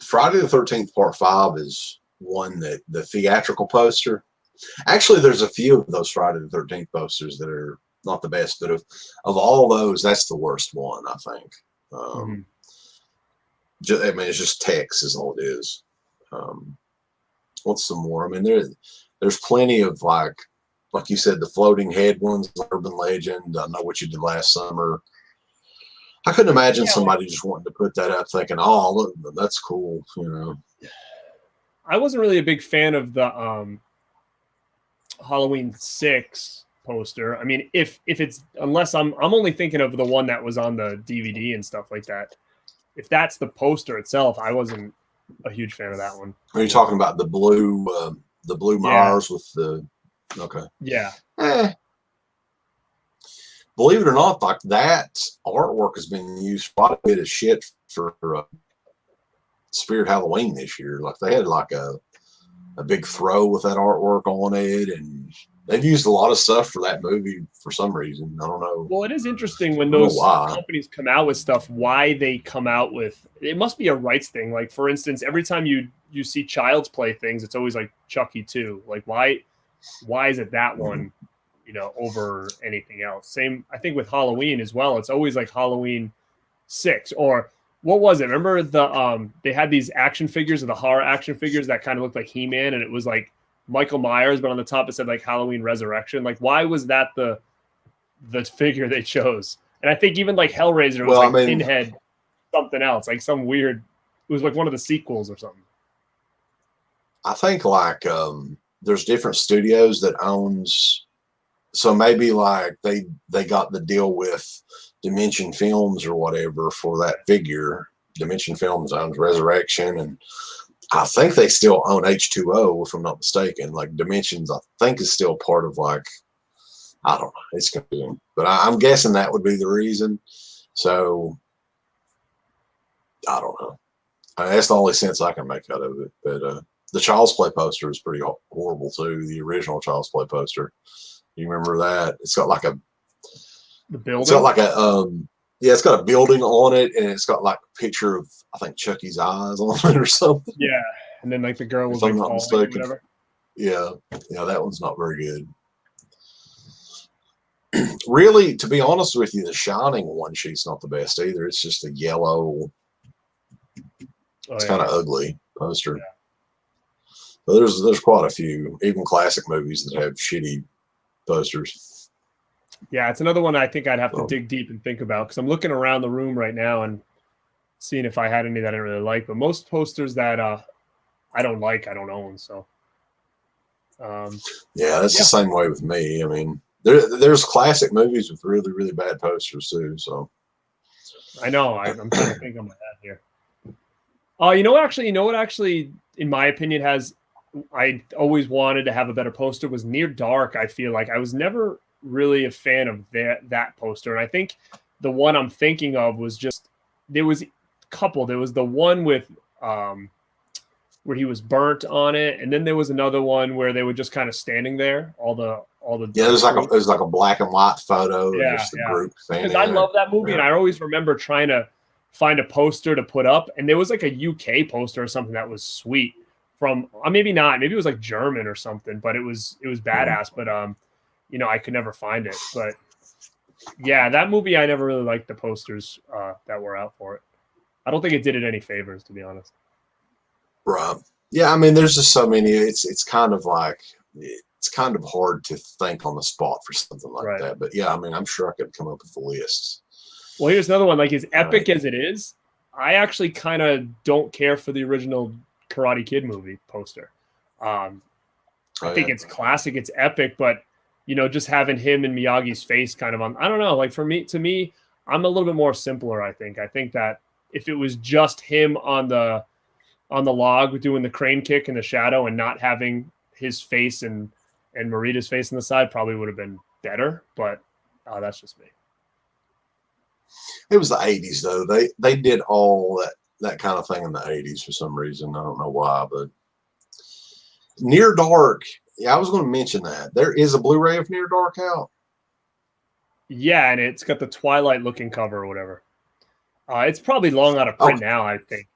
Friday the 13th Part 5 is one that the theatrical poster. Actually, there's a few of those Friday the 13th posters that are not the best, but of all those, that's the worst one, I think. I mean, it's just text is all it is. What's some more? I mean, there's plenty of like you said, the floating head ones, Urban Legend. I Know What You Did Last Summer. I couldn't imagine somebody just wanting to put that up thinking, oh, look, that's cool, you know. I wasn't really a big fan of the Halloween 6 poster. I mean, if it's unless I'm only thinking of the one that was on the DVD and stuff like that. If that's the poster itself, I wasn't a huge fan of that one. Are you talking about the blue Mars with the okay? Yeah. Believe it or not, like that artwork has been used quite a bit of shit for Spirit Halloween this year. Like they had like a big throw with that artwork on it, and they've used a lot of stuff for that movie for some reason. I don't know. Well, it is interesting when those companies come out with stuff, why they come out with it must be a rights thing. Like for instance, every time you see Child's Play things, it's always like Chucky 2. Like why is it that one, you know, over anything else? Same, I think with Halloween as well. It's always like Halloween 6 or what was it? Remember they had these action figures, or the horror action figures that kind of looked like He-Man, and it was like Michael Myers, but on the top it said like Halloween Resurrection. Like why was that the figure they chose? And I think even like Hellraiser was Pinhead something else, like some weird, it was like one of the sequels or something. I think like there's different studios that owns, so maybe like they got the deal with Dimension Films or whatever for that figure. Dimension Films owns Resurrection, and I think they still own H2O, if I'm not mistaken. Like Dimensions, I think is still part of like, I don't know, it's confusing, but I'm guessing that would be the reason. So I don't know. That's the only sense I can make out of it. But the Child's Play poster is pretty horrible too. The original Child's Play poster. You remember that? It's got like the building. It's got like it's got a building on it, and it's got like a picture of I think Chucky's eyes on it or something. Yeah, and then like the girl was if like I'm not falling mistaken. or whatever. Yeah, that one's not very good. Really, to be honest with you, the Shining one sheet's not the best either. It's just a yellow. It's kind of ugly poster. Yeah. But there's quite a few, even classic movies that have shitty posters. Yeah, it's another one I think I'd have to dig deep and think about, because I'm looking around the room right now and seeing if I had any that I didn't really like. But most posters that I don't like, I don't own. So that's the same way with me. I mean, there's classic movies with really, really bad posters too. So I know I'm trying to think on my head here. You know what actually, in my opinion, I always wanted to have a better poster was Near Dark. I feel like I was never really a fan of that poster. And I think the one I'm thinking of was there was a couple. There was the one with where he was burnt on it, and then there was another one where they were just kind of standing there, all the yeah, it was like a black and white photo, yeah, just the group standing. Because I love that movie, and I always remember trying to find a poster to put up, and there was like a UK poster or something that was sweet from maybe not, maybe it was like German or something, but it was badass. But I could never find it. But yeah, that movie I never really liked the posters that were out for it. I don't think it did it any favors, to be honest. Right. Yeah, I mean, there's just so many. It's kind of like it's kind of hard to think on the spot for something like that. But yeah, I mean, I'm sure I could come up with a list. Well, here's another one. Like, as epic as it is, I actually kind of don't care for the original Karate Kid movie poster. I think it's classic, it's epic, but just having him and Miyagi's face kind of on, I don't know, like to me, I'm a little bit more simpler. I think that if it was just him on the log doing the crane kick in the shadow and not having his face and Marita's face on the side, probably would have been better. But that's just me. It was the 80s though. They did all that kind of thing in the 80s for some reason. I don't know why, but Near Dark. Yeah, I was going to mention that. There is a Blu-ray of Near Dark out. Yeah, and it's got the Twilight looking cover or whatever. It's probably long out of print now, I think.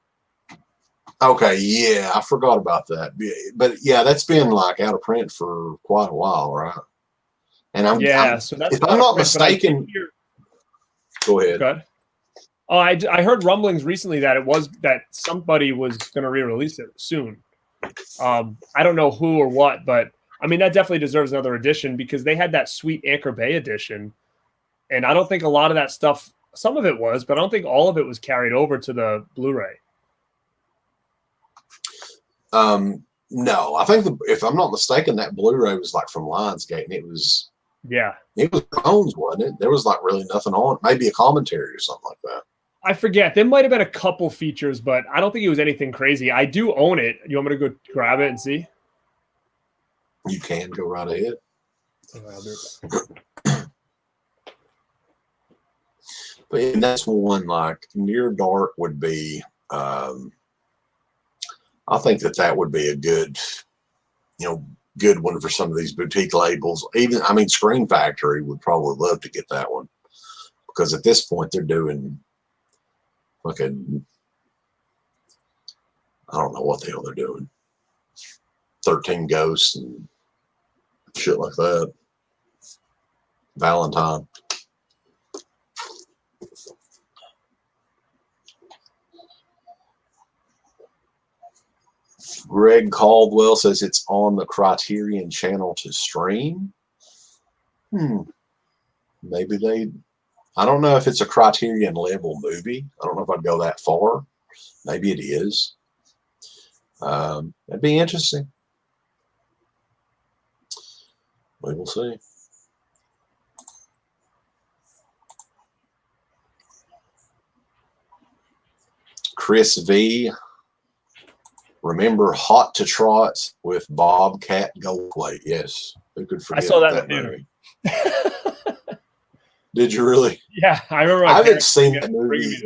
Okay, yeah, I forgot about that. But yeah, that's been like out of print for quite a while, right? And so that's if I'm not mistaken. Go ahead. Go ahead. Oh, I heard rumblings recently that somebody was going to re-release it soon. I don't know who or what, but I mean that definitely deserves another edition because they had that sweet Anchor Bay edition, and I don't think a lot of that stuff. Some of it was, but I don't think all of it was carried over to the Blu-ray. No, I think if I'm not mistaken, that Blu-ray was like from Lionsgate, and it was Bones, wasn't it? There was like really nothing on it. Maybe a commentary or something like that. I forget. There might have been a couple features, but I don't think it was anything crazy. I do own it. You want me to go grab it and see? You can go right ahead. But that's one like Near Dark would be. I think that would be a good, good one for some of these boutique labels. Even, I mean, Screen Factory would probably love to get that one because at this point they're doing like I don't know what the hell they're doing. 13 Ghosts and shit like that. Valentine. Greg Caldwell says it's on the Criterion channel to stream. Maybe I don't know if it's a Criterion level movie. I don't know if I'd go that far. Maybe it is. That'd be interesting. We will see. Chris V. Remember Hot to Trot with Bobcat Goldthwait? Yes. Who could forget I saw that movie? Did you really? Yeah, I remember. I haven't seen that movie.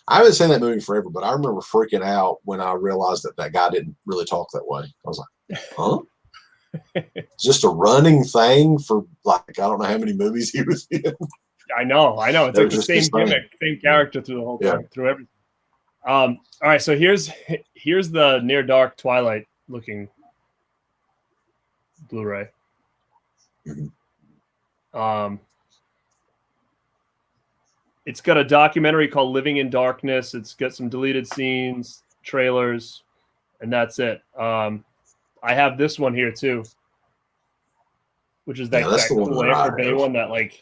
I haven't seen that movie forever, but I remember freaking out when I realized that guy didn't really talk that way. I was like, huh? It's just a running thing for like, I don't know how many movies he was in. I know. It's like the same gimmick, same character through the whole time, through everything. All right, so here's the Near Dark Twilight looking Blu-ray. It's got a documentary called Living in Darkness. It's got some deleted scenes, trailers, and that's it. I have this one here too, which is that cool Anchor Bay one that it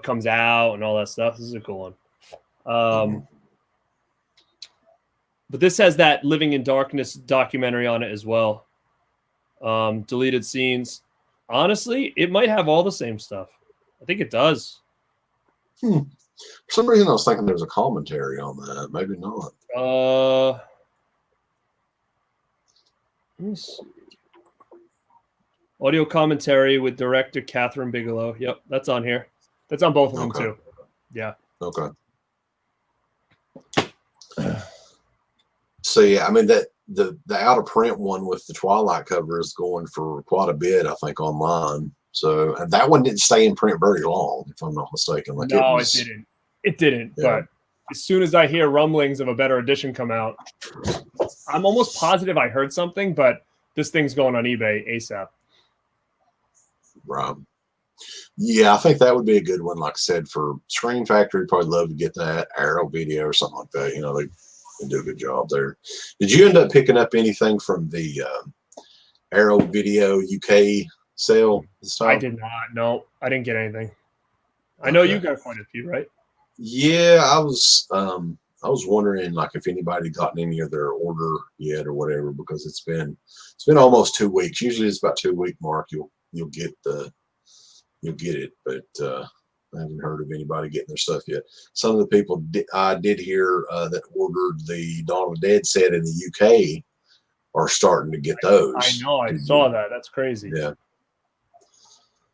comes out and all that stuff. This is a cool one. But this has that Living in Darkness documentary on it as well. Deleted scenes. Honestly, it might have all the same stuff. I think it does. For some reason, I was thinking there was a commentary on that. Maybe not. Let me see. Audio commentary with director Catherine Bigelow. Yep, that's on here. That's on both of them too. Yeah. Okay. So yeah, I mean that the out of print one with the Twilight cover is going for quite a bit, I think, online. So and that one didn't stay in print very long, if I'm not mistaken. Like no, it didn't. It didn't. Yeah. But as soon as I hear rumblings of a better edition come out, I'm almost positive I heard something, but this thing's going on eBay ASAP. Right. Yeah, I think that would be a good one. Like I said, for Screen Factory, probably love to get that. Arrow Video or something like that. You know, they do a good job there. Did you end up picking up anything from the Arrow Video UK sale this time? I did not. No, I didn't get anything. I know you got quite a few, right? Yeah, I was wondering like if anybody gotten any of their order yet or whatever, because it's been almost 2 weeks. Usually it's about 2 week mark. You'll get it, but I haven't heard of anybody getting their stuff yet. Some of the people I did hear that ordered the Dawn of the Dead set in the UK are starting to get those. I know, I saw that. That's crazy. Yeah.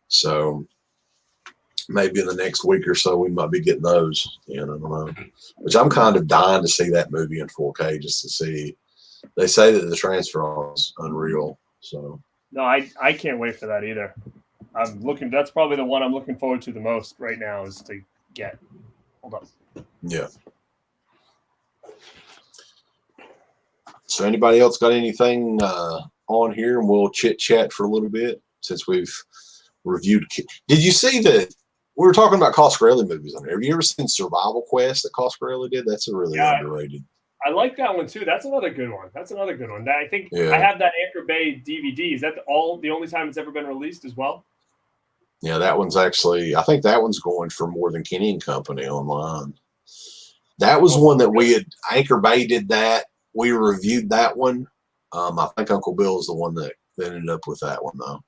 So maybe in the next week or so we might be getting those. Yeah, I don't know. Which I'm kind of dying to see that movie in 4K just to see. They say that the transfer is unreal. So no, I can't wait for that either. That's probably the one I'm looking forward to the most right now is to get. Hold on. Yeah. So anybody else got anything on here? And we'll chit chat for a little bit since we've reviewed. Did you see that we were talking about Coscarelli movies on there? Have you ever seen Survival Quest that Coscarelli did? That's a really underrated. I like that one too. That's another good one. I think I have that Anchor Bay DVD. Is that the only time it's ever been released as well? Yeah, that one's actually, I think that one's going for more than Kenny and Company online. That was one that Anchor Bay did that. We reviewed that one. I think Uncle Bill is the one that ended up with that one though.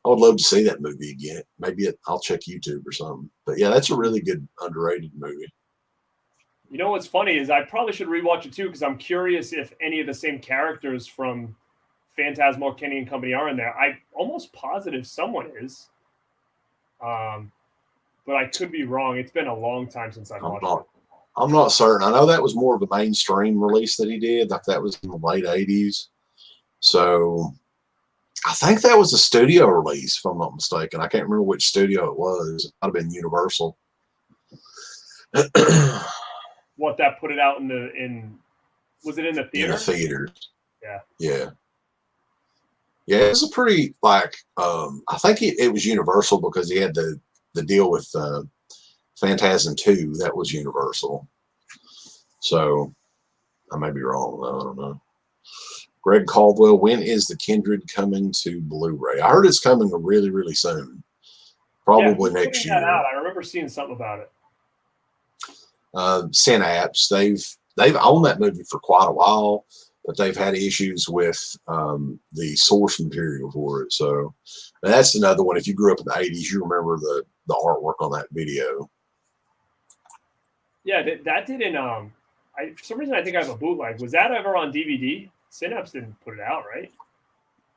I would love to see that movie again. Maybe I'll check YouTube or something. But yeah, that's a really good underrated movie. You know what's funny is I probably should rewatch it too because I'm curious if any of the same characters from Phantasm or Kenny and Company are in there. I'm almost positive someone is. But I could be wrong. It's been a long time since I've watched it. I'm not certain. I know that was more of a mainstream release that he did. Like that was in the late 80s. So I think that was a studio release, if I'm not mistaken. I can't remember which studio it was. It might have been Universal. What, that put it out was it in the theater? In the theaters. Yeah. Yeah. Yeah, it was a pretty I think it was Universal because he had the deal with Phantasm 2. That was Universal. So I may be wrong though. I don't know. Greg Caldwell, when is the Kindred coming to Blu-ray? I heard it's coming really, really soon. Probably next year. I remember seeing something about it. Synapse, they've owned that movie for quite a while, but they've had issues with the source material for it. So that's another one. If you grew up in the 80s, you remember the artwork on that video. Yeah, that didn't. For some reason, I think I have a bootleg. Was that ever on DVD? Synapse didn't put it out, right?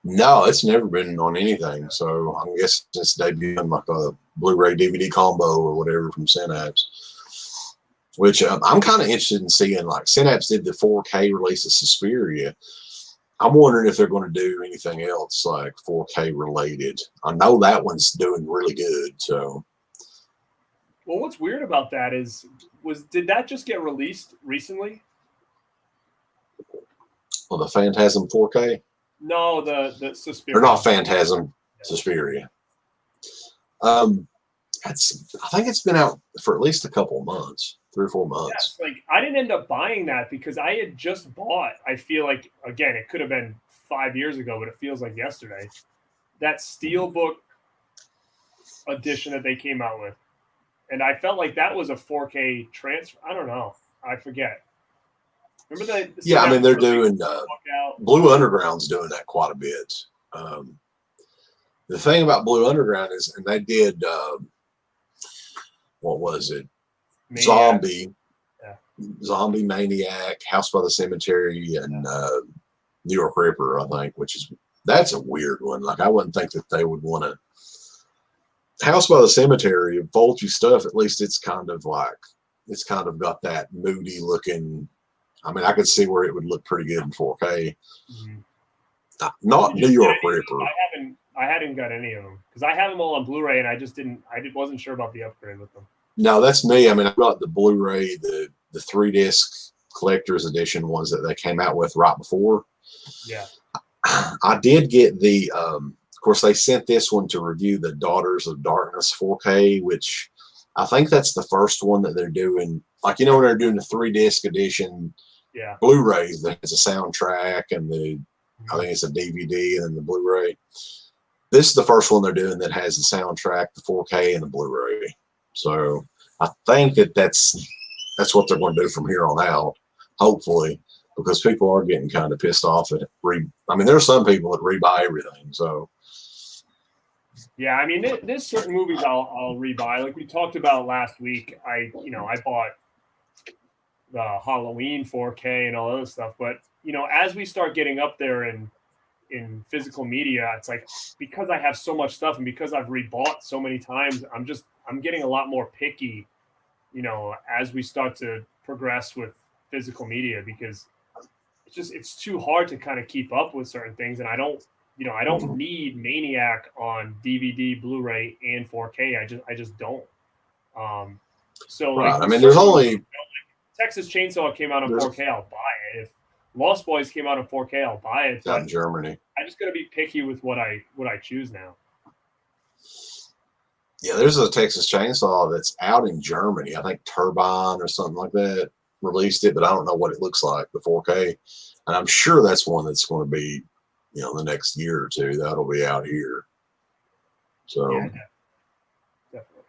No, it's never been on anything. So I'm guessing it's debuting like a Blu-ray DVD combo or whatever from Synapse. Which I'm kind of interested in seeing. Like Synapse did the 4K release of Suspiria. I'm wondering if they're going to do anything else like 4K related. I know that one's doing really good. So, well, what's weird about that is, did that just get released recently? Well, the Phantasm 4K. No, the Suspiria. Or not Phantasm, Suspiria. I think it's been out for at least a couple of months. 3 or 4 months. Yes, I didn't end up buying that because I had just bought, I feel like, again, it could have been 5 years ago, but it feels like yesterday, that Steelbook edition that they came out with. And I felt like that was a 4K transfer. I don't know. I forget. Remember that? Yeah, I mean, they're doing, Blue Underground's doing that quite a bit. The thing about Blue Underground is, and they did, what was it? Zombie. Zombie Maniac, House by the Cemetery, and New York Ripper, I think, that's a weird one. Like, I wouldn't think that they would want to. House by the Cemetery, Fulci stuff, at least it's kind of got that moody looking. I mean, I could see where it would look pretty good in 4K. Mm-hmm. Not New York Ripper. I hadn't got any of them because I have them all on Blu-ray, and I wasn't sure about the upgrade with them. No, that's me. I mean, I got the Blu-ray, the 3-disc collector's edition ones that they came out with right before. Yeah. I did get the, of course, they sent this one to review the Daughters of Darkness 4K, which I think that's the first one that they're doing. Like, you know, when they're doing the 3-disc edition Blu-rays that has a soundtrack and I think it's a DVD and then the Blu-ray. This is the first one they're doing that has the soundtrack, the 4K, and the Blu-ray. So I think that's what they're going to do from here on out, hopefully, because people are getting kind of pissed off at I mean, there's some people that rebuy everything. So yeah, I mean, there's certain movies I'll rebuy. Like we talked about last week, I bought the Halloween 4K and all other stuff. But as we start getting up there in physical media, it's like, because I have so much stuff and because I've rebought so many times, I'm getting a lot more picky, as we start to progress with physical media, because it's too hard to kind of keep up with certain things. And I don't need Maniac on DVD, Blu-ray, and 4K. I just don't. So right. Like, I mean, there's only Texas Chainsaw came out on 4K, I'll buy it. If Lost Boys came out on 4K, I'll buy it. Out in Germany. I just gotta be picky with what I choose now. Yeah, there's a Texas Chainsaw that's out in Germany. I think Turbine or something like that released it, but I don't know what it looks like, the 4K. And I'm sure that's one that's going to be, the next year or two, that'll be out here. So, yeah, definitely.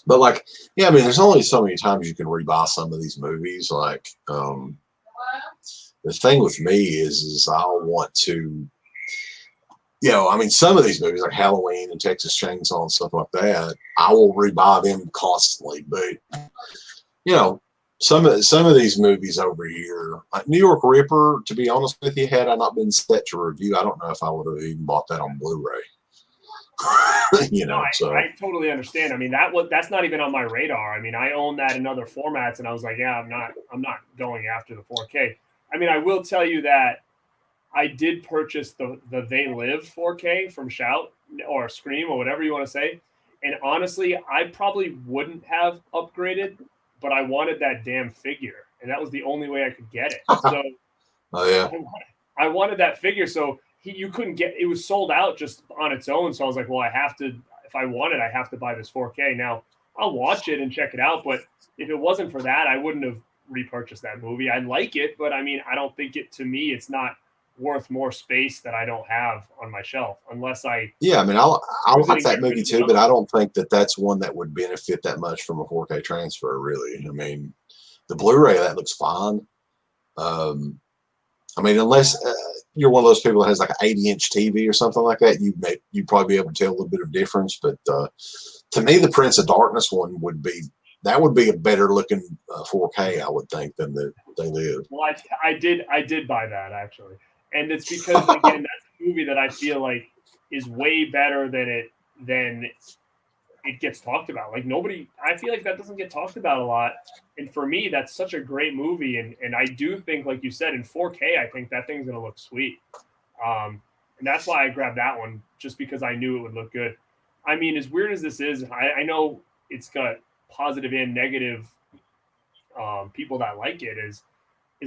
But I mean, there's only so many times you can rebuy some of these movies. Like, the thing with me is I'll want to, I mean, some of these movies like Halloween and Texas Chainsaw and stuff like that, I will rebuy them constantly. But, some of these movies over here, like New York Ripper, to be honest with you, had I not been set to review, I don't know if I would have even bought that on Blu-ray. I totally understand. I mean, that's not even on my radar. I mean, I own that in other formats, and I was like, yeah, I'm not going after the 4K. I mean, I will tell you that I did purchase the They Live 4K from Shout or Scream or whatever you want to say. And honestly, I probably wouldn't have upgraded, but I wanted that damn figure, and that was the only way I could get it. So oh yeah, I wanted that figure. So you couldn't get it. Was sold out just on its own. So I was like, well, I have to, if I want it, I have to buy this 4K. Now I'll watch it and check it out. But if it wasn't for that, I wouldn't have repurchased that movie. I like it, but I mean, I don't think to me, it's not worth more space that I don't have on my shelf unless I. Yeah. I mean, I like that movie too, but I don't think that that's one that would benefit that much from a 4K transfer, really. I mean, the Blu-ray, that looks fine. I mean, unless you're one of those people that has like an 80-inch TV or something like that, you'd probably be able to tell a little bit of difference. But to me, the Prince of Darkness one would be a better looking 4K, I would think, than the They Live. Well, I did buy that actually, and it's because again, that's a movie that I feel like is way better than it gets talked about. Like I feel like that doesn't get talked about a lot. And for me, that's such a great movie. And I do think, like you said, in 4K, I think that thing's going to look sweet. And that's why I grabbed that one, just because I knew it would look good. I mean, as weird as this is, I know it's got positive and negative people that like it, is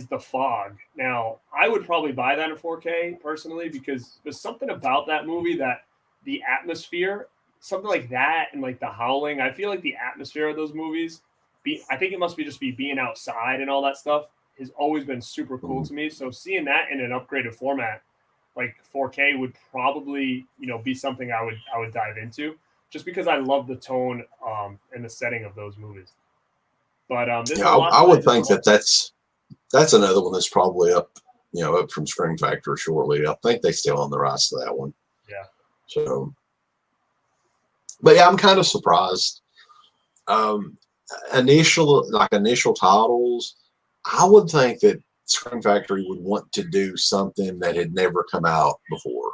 The Fog. Now, I would probably buy that in 4K personally, because there's something about that movie that the atmosphere, something like that, and like The Howling, I feel like the atmosphere of those movies, I think it must be just being outside and all that stuff, has always been super cool to me. So seeing that in an upgraded format, like 4K, would probably, be something I would dive into, just because I love the tone and the setting of those movies. But I would think that's another one that's probably up from Scream Factory shortly. I think they still own the rights to that one. Yeah. So, but yeah, I'm kind of surprised. Initial titles, I would think that Scream Factory would want to do something that had never come out before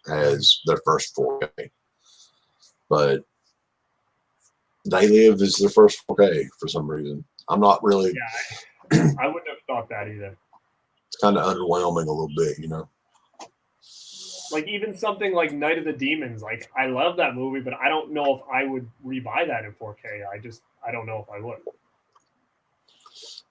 as their first 4K. But They Live is their first 4K for some reason. I'm not really. Yeah, I wouldn't have thought that either. It's kind of underwhelming a little bit, you know. Like even something like Night of the Demons, like I love that movie, but I don't know if I would rebuy that in 4K. I don't know if I would.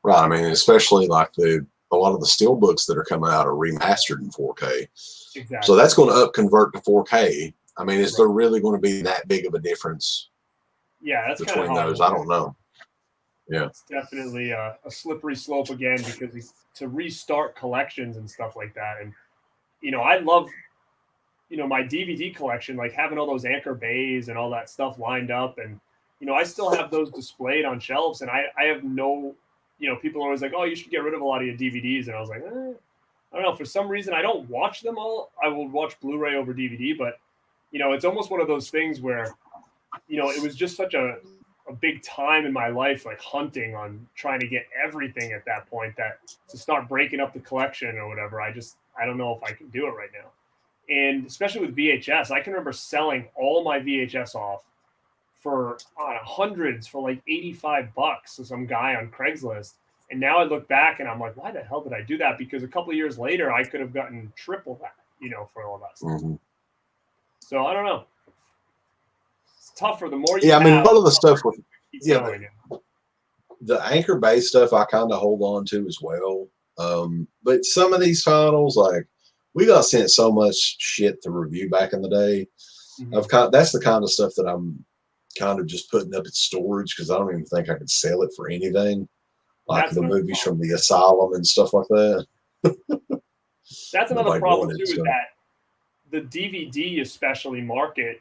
Right. I mean, especially like a lot of the steel books that are coming out are remastered in 4K. Exactly. So that's going to up convert to 4K. I mean, is there really going to be that big of a difference? Yeah, that's between kind of those. I don't know. Yeah, it's definitely a slippery slope again because to restart collections and stuff like that. And I love my DVD collection, like having all those Anchor Bays and all that stuff lined up, and I still have those displayed on shelves, and I have no. People are always like, oh, you should get rid of a lot of your DVDs. And I was like, I don't know. For some reason, I don't watch them all. I will watch Blu-ray over DVD, but, it's almost one of those things where, it was just such a big time in my life, like hunting on trying to get everything at that point, that to start breaking up the collection or whatever, I don't know if I can do it right now. And especially with VHS, I can remember selling all my VHS off for hundreds for like $85 to some guy on Craigslist. And now I look back and I'm like, why the hell did I do that? Because a couple of years later, I could have gotten triple that, for all that stuff. Mm-hmm. So I don't know. It's tougher. The more you yeah, I mean, have, a lot of the stuff with going. The Anchor Bay stuff, I kind of hold on to as well. But some of these titles, like we got sent so much shit to review back in the day. Mm-hmm. That's the kind of stuff that I'm kind of just putting up in storage because I don't even think I could sell it for anything. Like the movies from the Asylum and stuff like that. That's another problem too, is that the DVD especially market,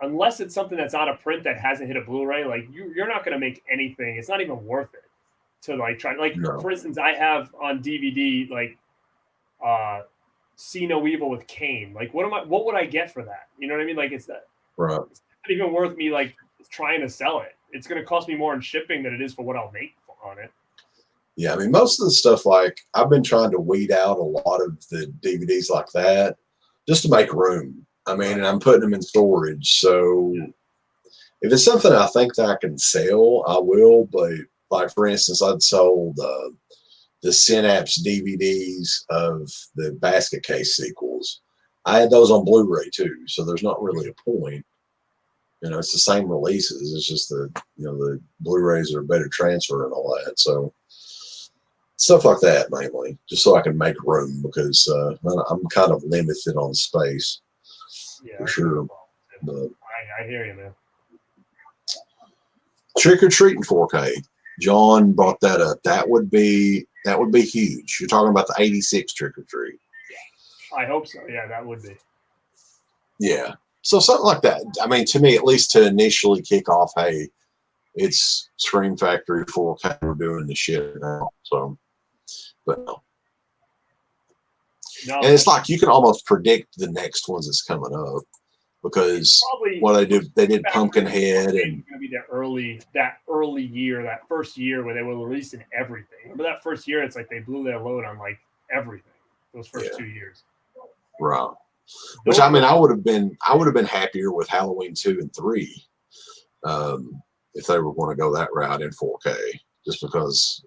unless it's something that's out of print that hasn't hit a Blu-ray, like you're not going to make anything. It's not even worth it to like try. Like for instance, I have on DVD like See No Evil with Kane. Like what would I get for that? You know what I mean? Like it's not even worth me like trying to sell it. It's going to cost me more in shipping than it is for what I'll make on it. Yeah, I mean, most of the stuff, like I've been trying to weed out a lot of the DVDs like that just to make room. I mean, and I'm putting them in storage. So if it's something I think that I can sell, I will. But like, for instance, I'd sold the Synapse DVDs of the Basket Case sequels. I had those on Blu-ray too. So there's not really a point. It's the same releases. It's just the Blu-rays are better transfer and all that. So stuff like that mainly, just so I can make room because I'm kind of limited on space. Yeah, for sure. But I hear you, man. Trick or Treat in 4K. John brought that up. That would be huge. You're talking about the '86 Trick or Treat. I hope so. Yeah, that would be. Yeah. So something like that. I mean, to me, at least to initially kick off, hey, it's Scream Factory 4K. We're doing the shit now. So, but no. And it's like you can almost predict the next ones that's coming up because what they did Pumpkinhead and going to be that early year, that first year where they were releasing everything. Remember that first year? It's like they blew their load on like everything. Those first 2 years, right? Which I mean, I would have been happier with Halloween 2 and 3 if they were going to go that route in 4K, just because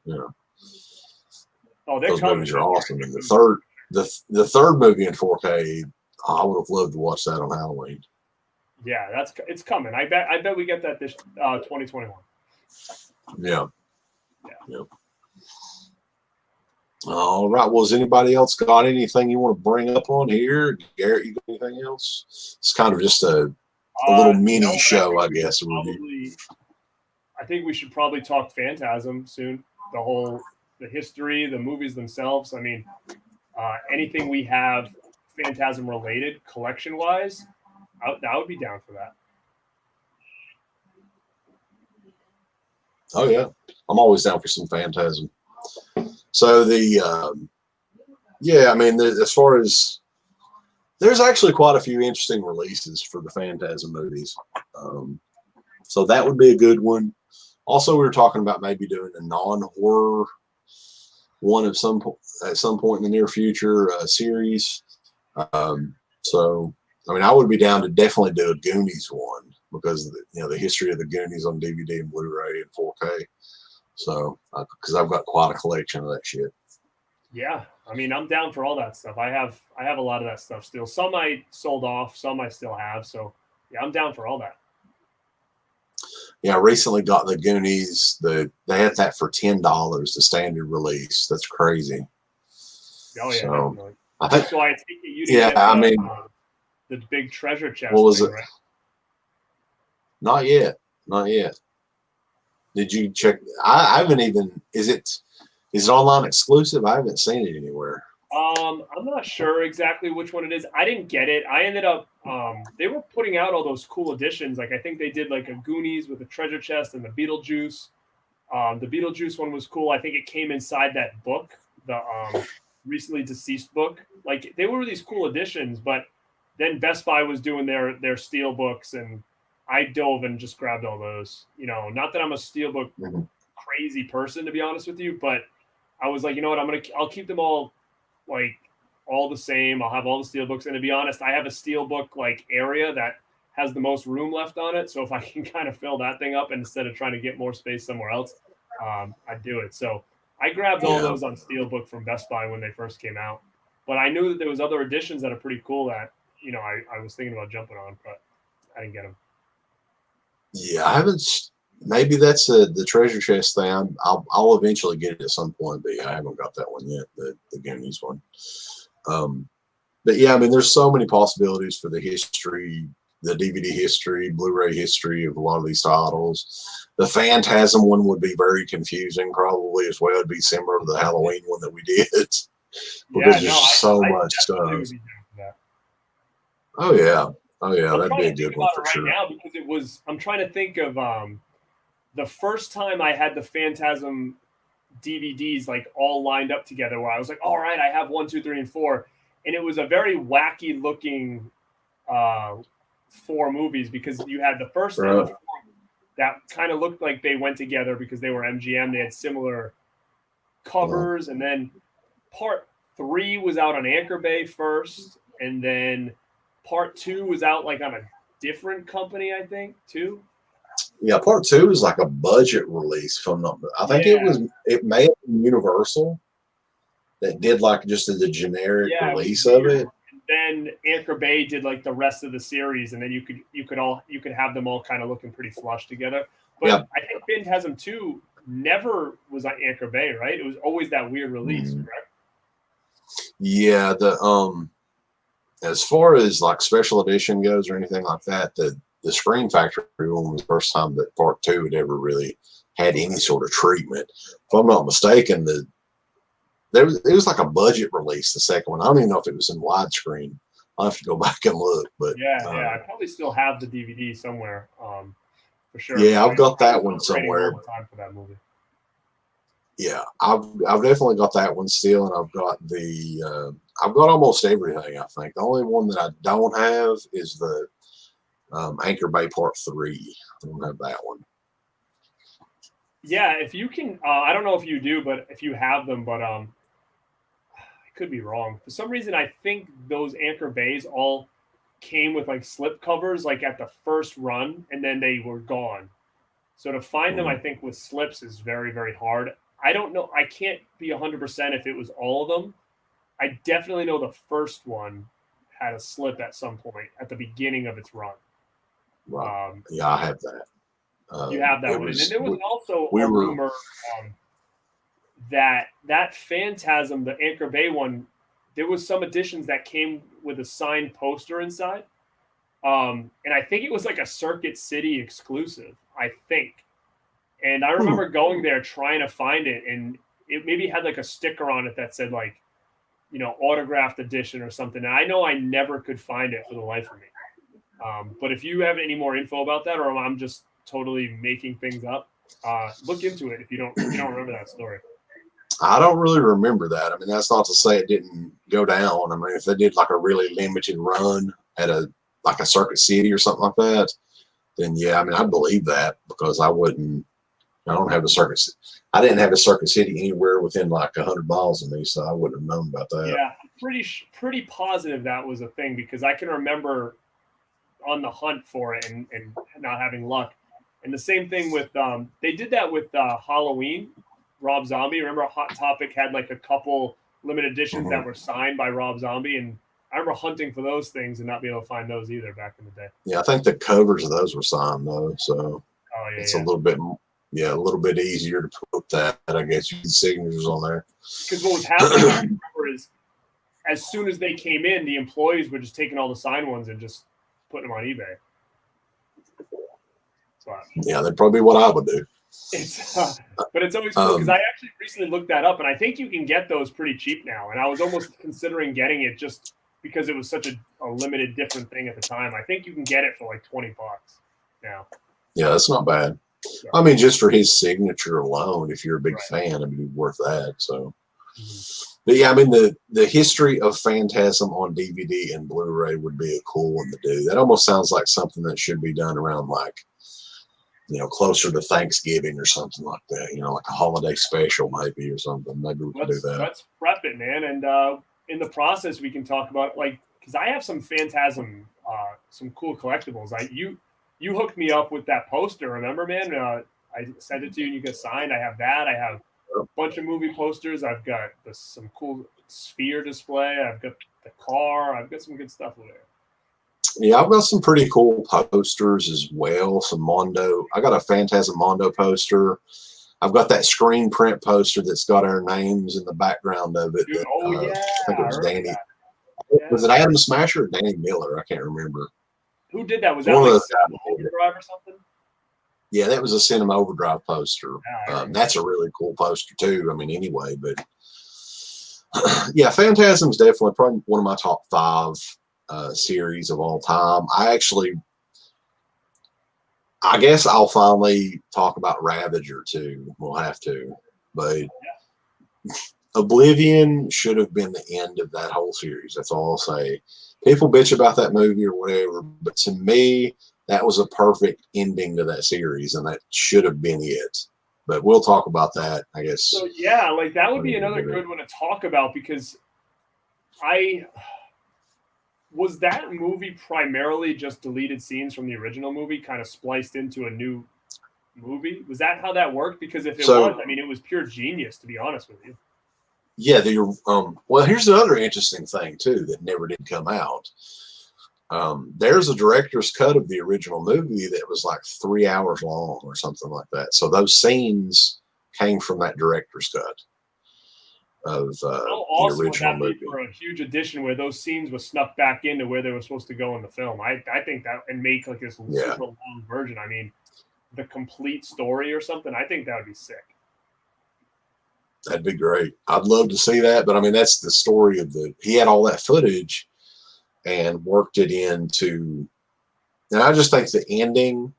those movies are awesome. And the third movie in 4K, I would have loved to watch that on Halloween. Yeah, it's coming. I bet we get that this 2021. Yeah. All right. Well, has anybody else got anything you want to bring up on here? Garrett, you got anything else? It's kind of just a little mini show, I guess. I think we should probably talk Phantasm soon. The history, the movies themselves. I mean, anything we have Phantasm related collection wise, I would be down for that. Oh yeah, I'm always down for some Phantasm. So I mean, as far as there's actually quite a few interesting releases for the Phantasm movies. So that would be a good one. Also, we were talking about maybe doing a non-horror one at some point in the near future series. So I mean, I would be down to definitely do a Goonies one because the history of the Goonies on DVD and Blu-ray and 4K. So because I've got quite a collection of that shit. Yeah, I mean, I'm down for all that stuff. I have a lot of that stuff still. Some I sold off, some I still have. So yeah, I'm down for all that. Yeah, I recently got the Goonies. They had that for $10, the standard release. That's crazy. Oh yeah, so, definitely. I think. So I take it you didn't get the big treasure chest. What was thing, it? Right? Not yet. Did you check? I haven't even. Is it online exclusive? I haven't seen it anywhere. I'm not sure exactly which one it is. I didn't get it. I ended up they were putting out all those cool editions. Like I think they did like a Goonies with a treasure chest and the Beetlejuice. The Beetlejuice one was cool. I think it came inside that book, the recently deceased book. Like they were these cool editions, but then Best Buy was doing their steel books, and I dove and just grabbed all those. Not that I'm a steelbook crazy person, to be honest with you, but I was like, you know what, I'll keep them all like all the same. I'll have all the steelbooks, and to be honest, I have a steelbook like area that has the most room left on it. So if I can kind of fill that thing up instead of trying to get more space somewhere else, I'd do it. So I grabbed all those on steelbook from Best Buy when they first came out, but I knew that there was other editions that are pretty cool that I was thinking about jumping on, but I didn't get them. Yeah, I haven't. Maybe that's the treasure chest thing. I'll eventually get it at some point, but yeah, I haven't got that one yet. The Goonies one. But yeah, I mean, there's so many possibilities for the history, the DVD history, Blu-ray history of a lot of these titles. The Phantasm one would be very confusing, probably as well. It'd be similar to the Halloween one that we did because there's so much stuff. Oh yeah, that'd be a good one for sure. Right now, because I'm trying to think of the first time I had the Phantasm DVDs like all lined up together, where I was like, all right, I have 1, 2, 3, and 4, and it was a very wacky looking 4 movies because you had the first and the fourth that kind of looked like they went together because they were MGM. They had similar covers, and then part 3 was out on Anchor Bay first, and then part 2 was out like on a different company, I think, too. Yeah, part 2 is like a budget release. If I'm not, I think it may have been Universal that did like just the generic release of it. And then Anchor Bay did like the rest of the series, and then you could have them all kind of looking pretty flush together. But I think Phantasm 2 never was on Anchor Bay, right? It was always that weird release, correct? Yeah, as far as like special edition goes or anything like that, the Screen Factory one was the first time that part 2 had ever really had any sort of treatment. If I'm not mistaken, it was like a budget release, the second one. I don't even know if it was in widescreen. I'll have to go back and look. But I probably still have the DVD somewhere, for sure. Yeah, I've got that one somewhere. Time for that movie. Yeah, I've definitely got that one still, and I've got I've got almost everything. I think the only one that I don't have is the Anchor Bay Part 3. I don't have that one. Yeah, if you can, I don't know if you do, but if you have them, but I could be wrong. For some reason, I think those Anchor Bays all came with like slip covers, like at the first run, and then they were gone. So to find them, I think with slips is very, very hard. I don't know. I can't be 100% if it was all of them. I definitely know the first one had a slip at some point at the beginning of its run. Right. Yeah, I have that. You have that one. And there was also a rumor that Phantasm, the Anchor Bay one, there was some editions that came with a signed poster inside. And I think it was like a Circuit City exclusive, I think. And I remember going there trying to find it, and it maybe had like a sticker on it that said like, autographed edition or something. And I know I never could find it for the life of me. But if you have any more info about that, or I'm just totally making things up, look into it if you don't remember that story. I don't really remember that. I mean, that's not to say it didn't go down. I mean, if they did like a really limited run at a Circuit City or something like that, then yeah, I mean, I believe that because I wouldn't I don't have a Circuit. I didn't have a Circuit City anywhere within like 100 miles of me, so I wouldn't have known about that. Yeah, pretty positive that was a thing because I can remember on the hunt for it and not having luck. And the same thing with they did that with Halloween. Rob Zombie. Remember, Hot Topic had like a couple limited editions that were signed by Rob Zombie, and I remember hunting for those things and not being able to find those either back in the day. Yeah, I think the covers of those were signed though, so it's a little bit easier to put that. I guess you can signatures on there. Because what was happening, I remember, is as soon as they came in, the employees were just taking all the signed ones and just putting them on eBay. Yeah, that'd probably be what I would do. But it's always cool because I actually recently looked that up, and I think you can get those pretty cheap now. And I was almost considering getting it just because it was such a limited, different thing at the time. I think you can get it for like $20 now. Yeah, that's not bad. Yeah. I mean, just for his signature alone, if you're a big fan, it'd be worth that. So, but yeah, I mean, the history of Phantasm on DVD and Blu-ray would be a cool one to do. That almost sounds like something that should be done around like, closer to Thanksgiving or something like that, like a holiday special maybe or something. Maybe we can do that. Let's prep it, man. And in the process, we can talk about, because I have some Phantasm, some cool collectibles. You hooked me up with that poster, remember, man? I sent it to you and you got signed. I have that. I have a bunch of movie posters. I've got some cool sphere display. I've got the car. I've got some good stuff over there. Yeah, I've got some pretty cool posters as well. Some Mondo. I got a Phantasm Mondo poster. I've got that screen print poster that's got our names in the background of it. Dude, I think it was Danny. Was it Adam Smasher or Danny Miller? I can't remember. Who did that? Was that like Cinema Overdrive or something? Yeah, that was a Cinema Overdrive poster. That's a really cool poster too. I mean, anyway, but yeah, Phantasm's definitely probably one of my top 5 series of all time. I guess I'll finally talk about Ravager too. We'll have to, but Oblivion should have been the end of that whole series. That's all I'll say. People bitch about that movie or whatever, but to me, that was a perfect ending to that series, and that should have been it. But we'll talk about that, I guess. So yeah, like that would be another good one to talk about because was that movie primarily just deleted scenes from the original movie kind of spliced into a new movie? Was that how that worked? Because if it was, I mean, it was pure genius, to be honest with you. Yeah, well, here's another interesting thing, too, that never did come out. There's a director's cut of the original movie that was like 3 hours long or something like that. So those scenes came from that director's cut of the original movie. For a huge addition where those scenes were snuck back into where they were supposed to go in the film. I think that, and make like this super long version. I mean, the complete story or something. I think that would be sick. That'd be great. I'd love to see that, but I mean, that's the story of he had all that footage and worked it into, and I just think the ending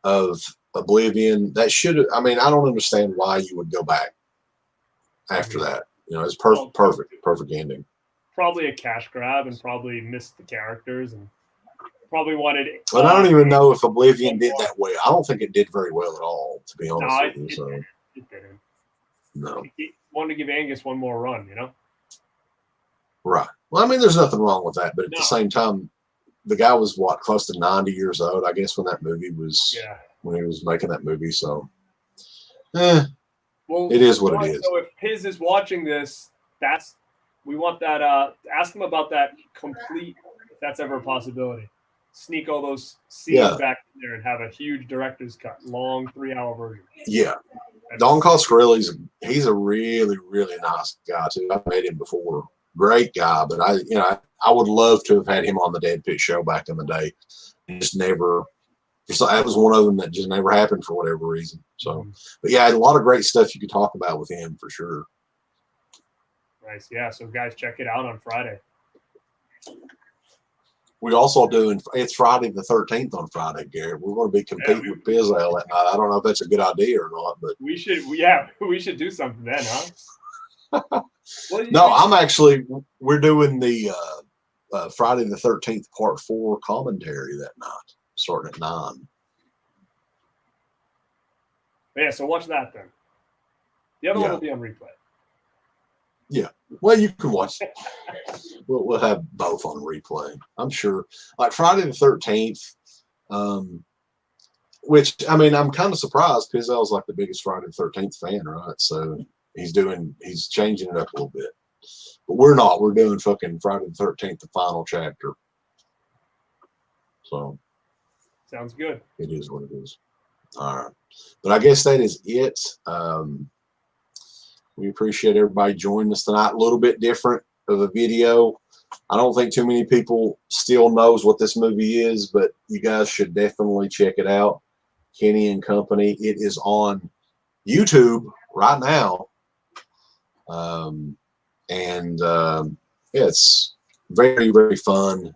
of Oblivion, that should, I mean, I don't understand why you would go back after that. It's perfect ending. Probably a cash grab and probably missed the characters and probably wanted. But I don't even know if Oblivion did that well. I don't think it did very well at all, to be honest with you. It didn't. No. He wanted to give Angus one more run, Right. Well, I mean, there's nothing wrong with that, but at the same time, the guy was close to 90 years old, I guess, when that movie was, when he was making that movie. So, well, it is what it is. So if Piz is watching this, we want that. Ask him about that complete, if that's ever a possibility. Sneak all those scenes back in there and have a huge director's cut, long 3-hour version. Yeah. Don Coscarelli, he's a really, really nice guy too. I've met him before. Great guy, but I would love to have had him on the DEADPIT show back in the day. Just never. That was one of them that just never happened for whatever reason. So, but yeah, a lot of great stuff you could talk about with him for sure. Nice, yeah. So guys, check it out on Friday. We're also doing, it's Friday the 13th on Friday, Garrett. We're going to be competing with Pizzle that night. I don't know if that's a good idea or not, but we should do something then, huh? We're doing the Friday the 13th part 4 commentary that night, starting at 9. But yeah, so watch that then. The other one will be on replay. Yeah. Well, you can watch. We'll have both on replay, I'm sure. Like Friday the 13th, which, I mean, I'm kind of surprised because I was like the biggest Friday the 13th fan, right? So he's changing it up a little bit. But we're not. We're doing fucking Friday the 13th, the final chapter. So. Sounds good. It is what it is. All right. But I guess that is it. We appreciate everybody joining us tonight. A little bit different of a video. I don't think too many people still knows what this movie is, but you guys should definitely check it out. Kenny and Company. It is on YouTube right now. It's very, very fun,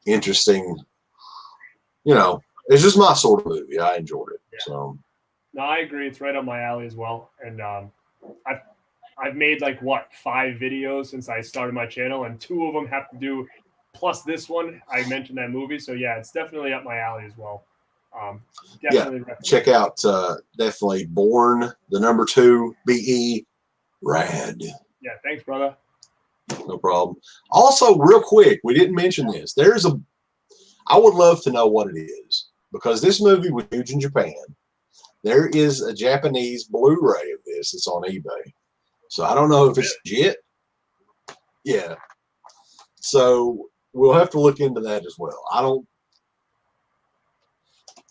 interesting. You know, it's just my sort of movie. I enjoyed it. Yeah. So, no, I agree. It's right up my alley as well. And I've made like 5 videos since I started my channel, and 2 of them have to do plus this one. I mentioned that movie, so yeah, it's definitely up my alley as well. Definitely check out definitely Born the number 2 BE Rad. Yeah, thanks, brother. No problem. Also, real quick, we didn't mention this. I would love to know what it is, because this movie was huge in Japan. There is a Japanese Blu-ray of this. It's on eBay. So I don't know if it's legit. Yeah. So we'll have to look into that as well. I don't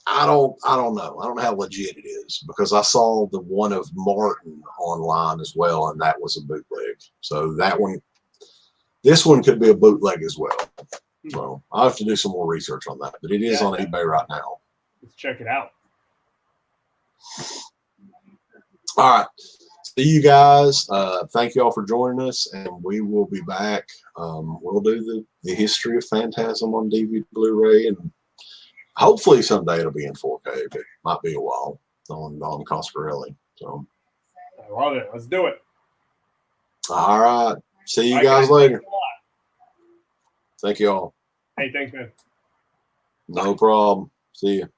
know. I don't know how legit it is, because I saw the one of Martin online as well, and that was a bootleg. So this one could be a bootleg as well. So I'll have to do some more research on that, but it is on eBay right now. Let's check it out. All right. See you guys. Thank you all for joining us, and we will be back. We'll do the history of Phantasm on DVD, Blu-ray, and hopefully someday it'll be in 4K, but it might be a while on Coscarelli. So I love it. Let's do it. All right. See you guys later. Thank you all. Hey, thanks, man. No problem. See you.